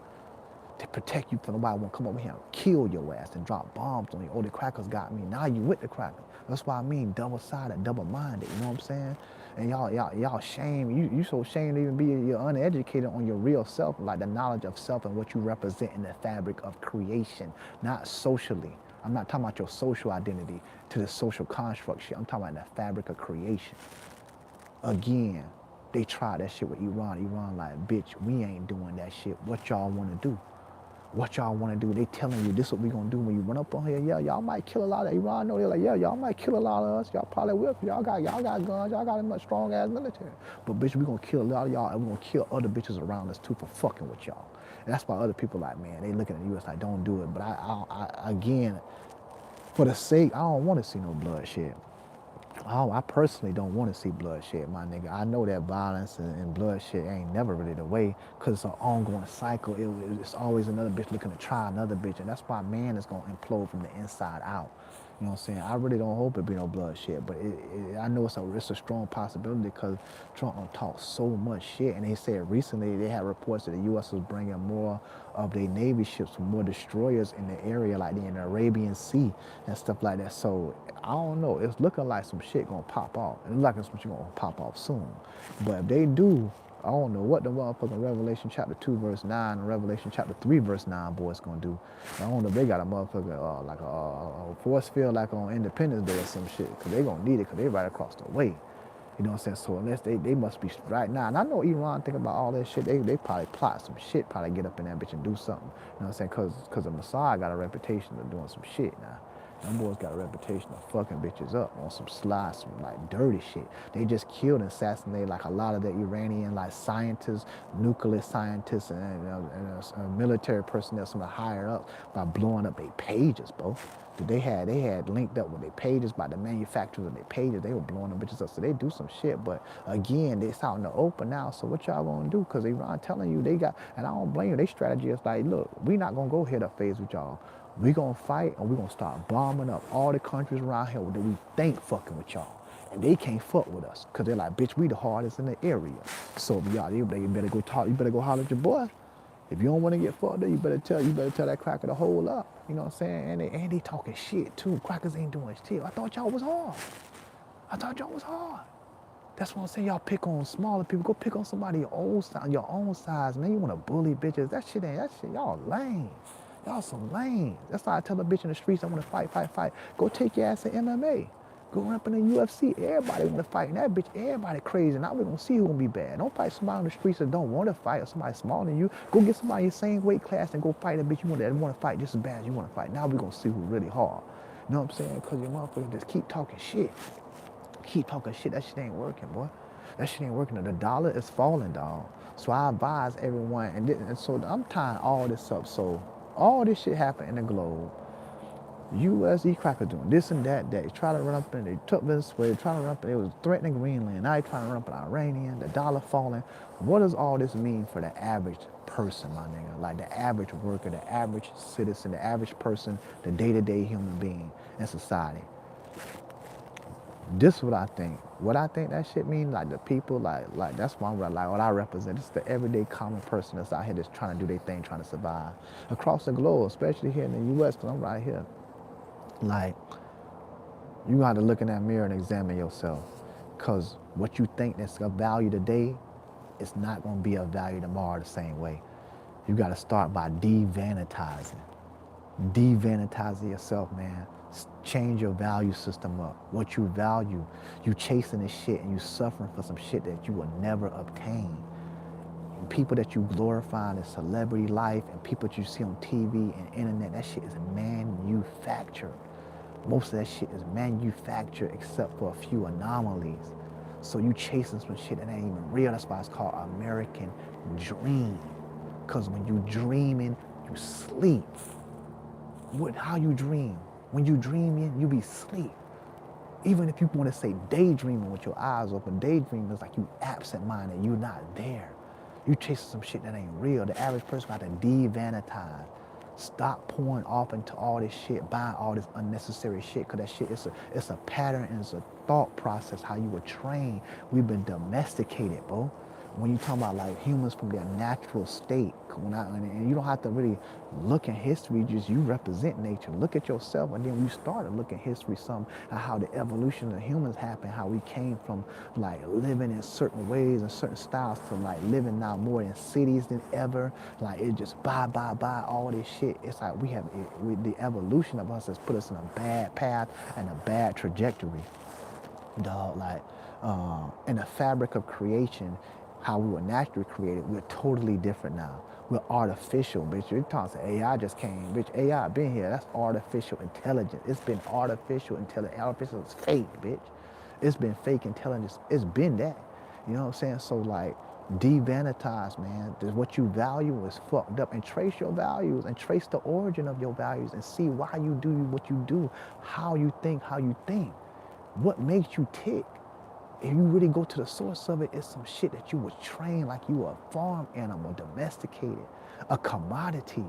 to protect you from nobody want to come over here and kill your ass and drop bombs on you. Oh, the crackers got me. Now you with the crackers. That's why I mean double-sided, double-minded. You know what I'm saying? And y'all shame. You so ashamed to even be you're uneducated on your real self, like the knowledge of self and what you represent in the fabric of creation, not socially. I'm not talking about your social identity to the social construct shit. I'm talking about the fabric of creation. Again, they tried that shit with Iran. Iran like, bitch, we ain't doing that shit. What y'all want to do? What y'all want to do? They telling you this what we gonna do when you run up on here. Yeah, y'all might kill a lot of Iran. No, they're like, yeah, y'all might kill a lot of us. Y'all probably will. Y'all got guns. Y'all got a much strong ass military. But bitch, we gonna kill a lot of y'all, and we gonna kill other bitches around us too for fucking with y'all. And that's why other people like, man, they looking at the U.S. like, don't do it. But I again, for the sake, I don't want to see no bloodshed. I personally don't want to see bloodshed, my nigga. I know that violence and bloodshed ain't never really the way, because it's an ongoing cycle. It's always another bitch looking to try another bitch, and that's why man is going to implode from the inside out. You know what I'm saying? I really don't hope it be no bloodshed, but I know it's a strong possibility because Trump don't talk so much shit. And they said recently they had reports that the U.S. was bringing more of their Navy ships, more destroyers in the area, like in the Arabian Sea and stuff like that. So I don't know. It's looking like some shit gonna pop off. It looks like some shit gonna pop off soon. But if they do, I don't know what the motherfucking Revelation chapter 2 verse 9 and Revelation chapter 3 verse 9 boys gonna do. I don't know if they got a motherfucker like a force field like on Independence Day or some shit, because they gonna need it because they right across the way. You know what I'm saying? So unless they must be right now. And I know Iran think about all that shit. They probably plot some shit, probably get up in that bitch and do something. You know what I'm saying? Because the Mossad got a reputation of doing some shit now. Them boys got a reputation of fucking bitches up on some sly, some like dirty shit. They just killed and assassinated like a lot of the Iranian like scientists, nuclear scientists, and military personnel, some of the higher ups, by blowing up their pages, bro. They had linked up with their pages by the manufacturers of their pages. They were blowing them bitches up, so they do some shit. But again, it's out in the open now. So what y'all gonna do? Because Iran telling you they got, and I don't blame you. Their strategy is like, look, we not gonna go head up phase with y'all. We gonna fight and we gonna start bombing up all the countries around here that we think fucking with y'all. And they can't fuck with us, because they're like, bitch, we the hardest in the area. So y'all, you better go talk, you better go holler at your boy. If you don't want to get fucked up, you better tell that cracker to hold up. You know what I'm saying? And they talking shit too. Crackers ain't doing shit. I thought y'all was hard. That's what I'm saying. Y'all pick on smaller people. Go pick on somebody your own size, man. You want to bully bitches? That shit, y'all lame. Y'all some lame. That's why I tell a bitch in the streets, I want to fight. Go take your ass to MMA. Go run up in the UFC. Everybody want to fight. And that bitch, everybody crazy. Now we're going to see who going to be bad. Don't fight somebody on the streets that don't want to fight, or somebody smaller than you. Go get somebody in the same weight class and go fight a bitch you want to fight just as bad as you want to fight. Now we're going to see who really hard. You know what I'm saying? Because your motherfuckers just keep talking shit. That shit ain't working, boy. That shit ain't working. The dollar is falling, dog. So I advise everyone, and so I'm tying all this up. So all this shit happened in the globe. U.S. crackers doing this and that. They try to run up and they took Venezuela, try to run up and they was threatening Greenland. Now they trying to run up an Iranian, the dollar falling. What does all this mean for the average person, my nigga? Like the average worker, the average citizen, the average person, the day-to-day human being in society. This is what I think. What I think that shit mean, like the people, like that's what I'm like, what I represent. It's the everyday common person that's out here that's trying to do their thing, trying to survive. Across the globe, especially here in the U.S., because I'm right here. Like, you got to look in that mirror and examine yourself, because what you think that's of value today is not going to be of value tomorrow the same way. You got to start by devanitizing yourself, man. Change your value system up. What you value, you chasing this shit and you suffering for some shit that you will never obtain. People that you glorify in celebrity life and people that you see on TV and internet, that shit is manufactured. Most of that shit is manufactured except for a few anomalies. So you chasing some shit that ain't even real. That's why it's called American dream. Because when you dreaming, you sleep. How you dream? When you dreaming, you be sleep. Even if you want to say daydreaming with your eyes open, daydreaming is like you absent-minded, you not there. You chasing some shit that ain't real. The average person got to devanitize. Stop pouring off into all this shit, buying all this unnecessary shit, because that shit, it's a pattern and it's a thought process, how you were trained. We've been domesticated, bro. when you talk about like humans from their natural state, and you don't have to really look in history, just you represent nature. Look at yourself, and then we started looking at history, some and how the evolution of humans happened, how we came from like living in certain ways and certain styles to like living now more in cities than ever. Like it just buy, all this shit. It's like the evolution of us has put us in a bad path and a bad trajectory, dog. Like in the fabric of creation, how we were naturally created, we're totally different now. We're artificial, bitch. You're talking AI just came, bitch. AI been here. That's artificial intelligence. It's been artificial intelligence. Artificial is fake, bitch. It's been fake intelligence. It's been that. You know what I'm saying? So like, devanitize, man. What you value is fucked up, and trace your values and trace the origin of your values and see why you do what you do, how you think, what makes you tick. If you really go to the source of it, it's some shit that you was trained like you were a farm animal, domesticated, a commodity.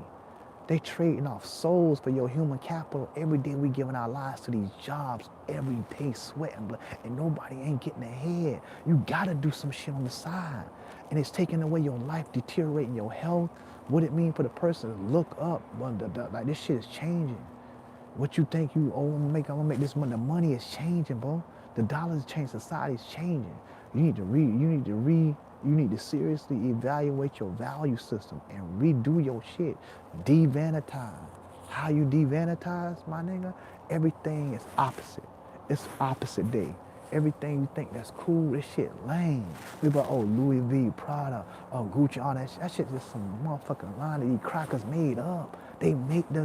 They trading off souls for your human capital. Every day we giving our lives to these jobs, every day sweating blood, and nobody ain't getting ahead. You gotta do some shit on the side. And it's taking away your life, deteriorating your health. What it mean for the person to look up, like this shit is changing. What you think you I'm gonna make this money. The money is changing, bro. The dollars change, society's changing. You need to seriously evaluate your value system and redo your shit. Devanitize. How you devanitize, my nigga? Everything is opposite. It's opposite day. Everything you think that's cool, this shit lame. We about, oh, Louis V, Prada, oh, Gucci, all that shit. That shit just some motherfucking line that these crackers made up. They make to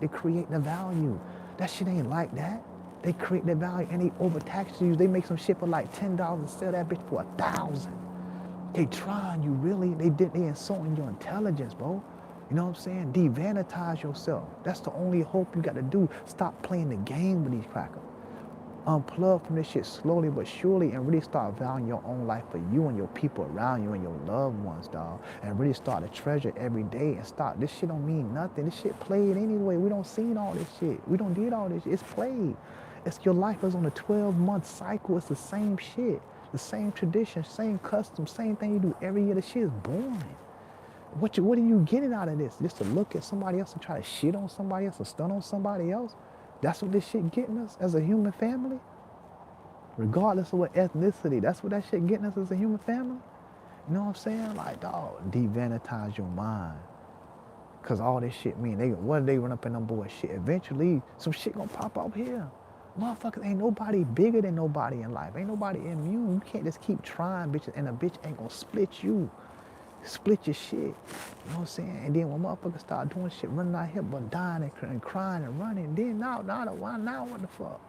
create the value. That shit ain't like that. They create the value and they overtax you. They make some shit for like $10 and sell that bitch for $1,000. They trying you really. They insulting your intelligence, bro. You know what I'm saying? Devanitize yourself. That's the only hope you got to do. Stop playing the game with these crackers. Unplug from this shit slowly but surely and really start valuing your own life for you and your people around you and your loved ones, dog. And really start to treasure every day and start. This shit don't mean nothing. This shit played anyway. We don't seen all this shit. We don't did all this shit. It's played. It's your life is on a 12-month cycle. It's the same shit. The same tradition, same custom, same thing you do every year. The shit is boring. What are you getting out of this? Just to look at somebody else and try to shit on somebody else or stun on somebody else? That's what this shit getting us as a human family? Regardless of what ethnicity, that's what that shit getting us as a human family? You know what I'm saying? Like, dog, devanitize your mind. Cause all this shit mean, what if they run up in them boys shit? Eventually, some shit gonna pop up here. Motherfuckers, ain't nobody bigger than nobody in life. Ain't nobody immune. You can't just keep trying, bitches, and a bitch ain't gonna split you. Split your shit. You know what I'm saying? And then when motherfuckers start doing shit, running out here, but dying and crying and running, then now what the fuck?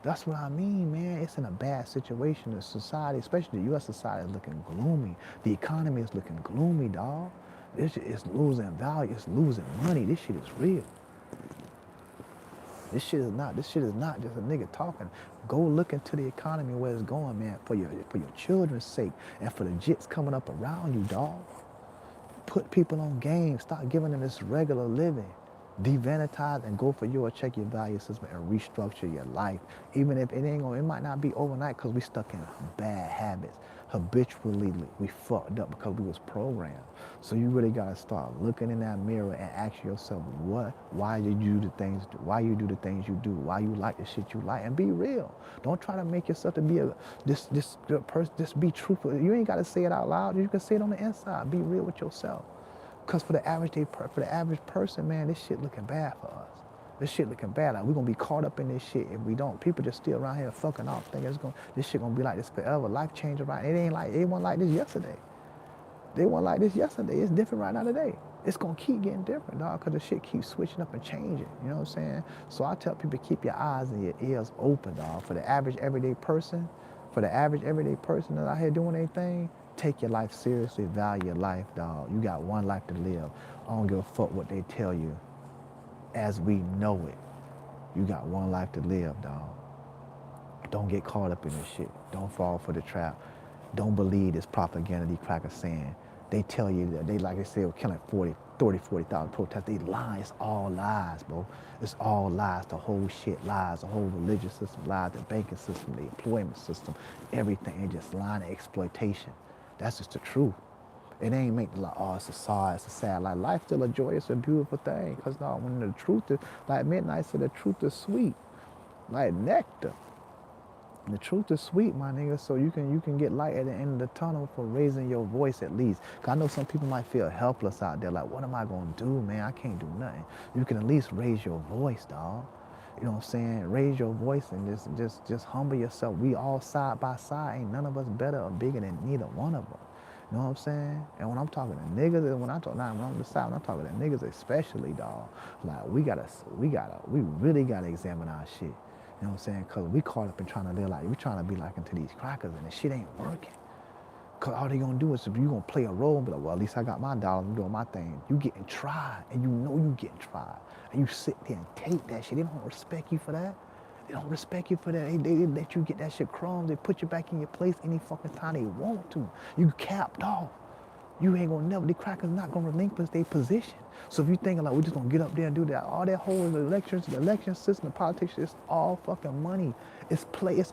That's what I mean, man. It's in a bad situation. The society, especially the U.S. society, is looking gloomy. The economy is looking gloomy, dog. This shit is losing value. It's losing money. This shit is real. This shit is not just a nigga talking. Go look into the economy where it's going, man, for your children's sake and for the jits coming up around you, dog. Put people on game. Start giving them this regular living. Devanitize and go for yours. Check your value system and restructure your life. Even if it might not be overnight because we stuck in bad habits. Habitually, we fucked up because we was programmed. So you really gotta start looking in that mirror and ask yourself, why you do the things you do, why you like the shit you like, and be real. Don't try to make yourself to be this good person. Just be truthful. You ain't gotta say it out loud. You can say it on the inside. Be real with yourself. Cause for the average person, man, this shit looking bad for us. This shit looking bad. Like, we're gonna be caught up in this shit if we don't. People just still around here fucking off, thinking this shit gonna be like this forever. Life changing right. It wasn't like this yesterday. They weren't like this yesterday. It's different right now today. It's gonna keep getting different, dog, cause the shit keeps switching up and changing. You know what I'm saying? So I tell people, keep your eyes and your ears open, dog. For the average everyday person that's out here doing anything, take your life seriously, value your life, dog. You got one life to live. I don't give a fuck what they tell you. As we know it, you got one life to live, dog. Don't get caught up in this shit. Don't fall for the trap. Don't believe this propaganda these crackers saying. They tell you that like they said, we're killing 40,000 protests. They lying. It's all lies, bro. It's all lies. The whole shit lies. The whole religious system lies. The banking system, the employment system, everything. It's just lying and exploitation. That's just the truth. It ain't make like, oh, it's a sad. Like life's still a joyous, a beautiful thing. Cause no, when the truth is, like Midnight said, the truth is sweet, like nectar. The truth is sweet, my nigga, so you can get light at the end of the tunnel for raising your voice at least. Cause I know some people might feel helpless out there, like, what am I gonna do, man? I can't do nothing. You can at least raise your voice, dog. You know what I'm saying? Raise your voice and just humble yourself. We all side by side. Ain't none of us better or bigger than neither one of us. You know what I'm saying? And when I'm talking to niggas, and when I'm talking to niggas especially, dog, like we really gotta examine our shit. You know what I'm saying? Cause we caught up in trying to live like, we trying to be like into these crackers and the shit ain't working. Cause all they gonna do is if you gonna play a role and be like, well, at least I got my dollar, I'm doing my thing. You getting tried and you know you getting tried. And you sit there and take that shit. They don't respect you for that. They don't respect you for that. They let you get that shit crumbs. They put you back in your place any fucking time they want to. You capped off. You ain't gonna never, the crackers not gonna relinquish their position. So if you thinking like, we're just gonna get up there and do that, all that whole elections, the election system, the politics, it's all fucking money. It's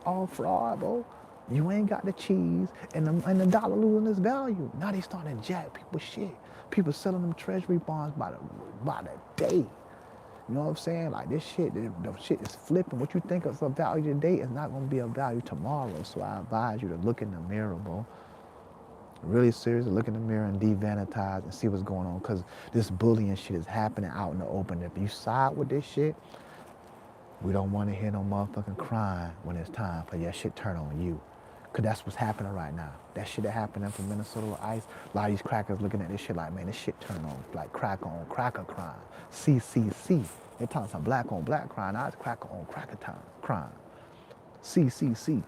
all fraud, bro. You ain't got the cheese and the dollar losing its value. Now they starting to jack people's shit. People selling them treasury bonds by the day. You know what I'm saying? Like this shit, the shit is flipping. What you think is a value today is not gonna be a value tomorrow. So I advise you to look in the mirror, bro. Really seriously, look in the mirror and de-vanitize and see what's going on. Cause this bullying shit is happening out in the open. If you side with this shit, we don't wanna hear no motherfucking crying when it's time for your shit turn on you. Cause that's what's happening right now. That shit that happening from Minnesota with ICE, a lot of these crackers looking at this shit like, man, this shit turn on, like cracker on cracker crime. CCC. They're talking some black on black crime, now it's cracker on cracker time crime. CCC.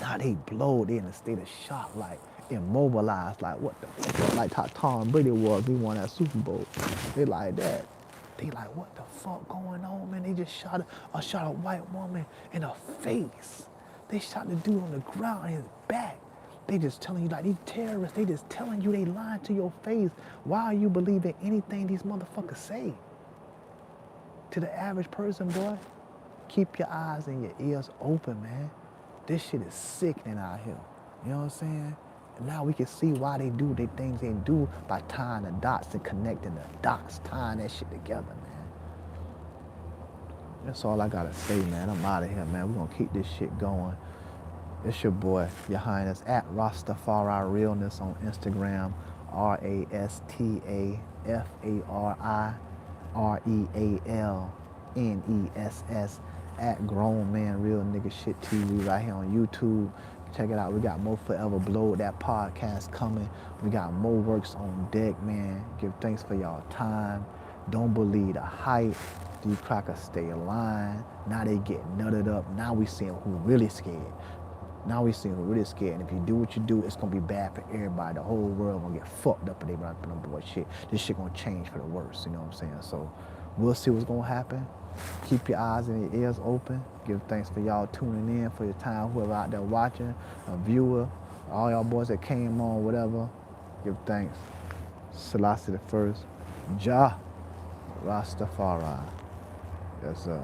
Now they blow, they in a state of shock, like immobilized, like what the fuck, like how Tom Brady was, we won that Super Bowl. They like that. They like, what the fuck going on, man? They just shot a white woman in the face. They shot the dude on the ground in his back. They just telling you, like, these terrorists, they just telling you, they lying to your face. Why are you believing anything these motherfuckers say? To the average person, boy, keep your eyes and your ears open, man. This shit is sickening out here. You know what I'm saying? And now we can see why they do the things they do by tying the dots and connecting the dots, tying that shit together, man. That's all I gotta say, man. I'm out of here, man. We're gonna keep this shit going. It's your boy, Your Highness, at Rastafari Realness on Instagram, RASTAFARIREALNESS, at Grown Man Real Nigga Shit TV right here on YouTube. Check it out. We got more Forever Blow, that podcast coming. We got more works on deck, man. Give thanks for y'all time. Don't believe the hype. These crackers stay aligned. Now they get nutted up. Now we seeing who really scared. Now we seeing who really scared. And if you do what you do, it's gonna be bad for everybody. The whole world gonna get fucked up if they run up on board shit. This shit gonna change for the worse, you know what I'm saying? So we'll see what's gonna happen. Keep your eyes and your ears open. Give thanks for y'all tuning in, for your time, whoever out there watching, a viewer, all y'all boys that came on, whatever. Give thanks. Selassie the First, Jah Rastafari. Yes, sir.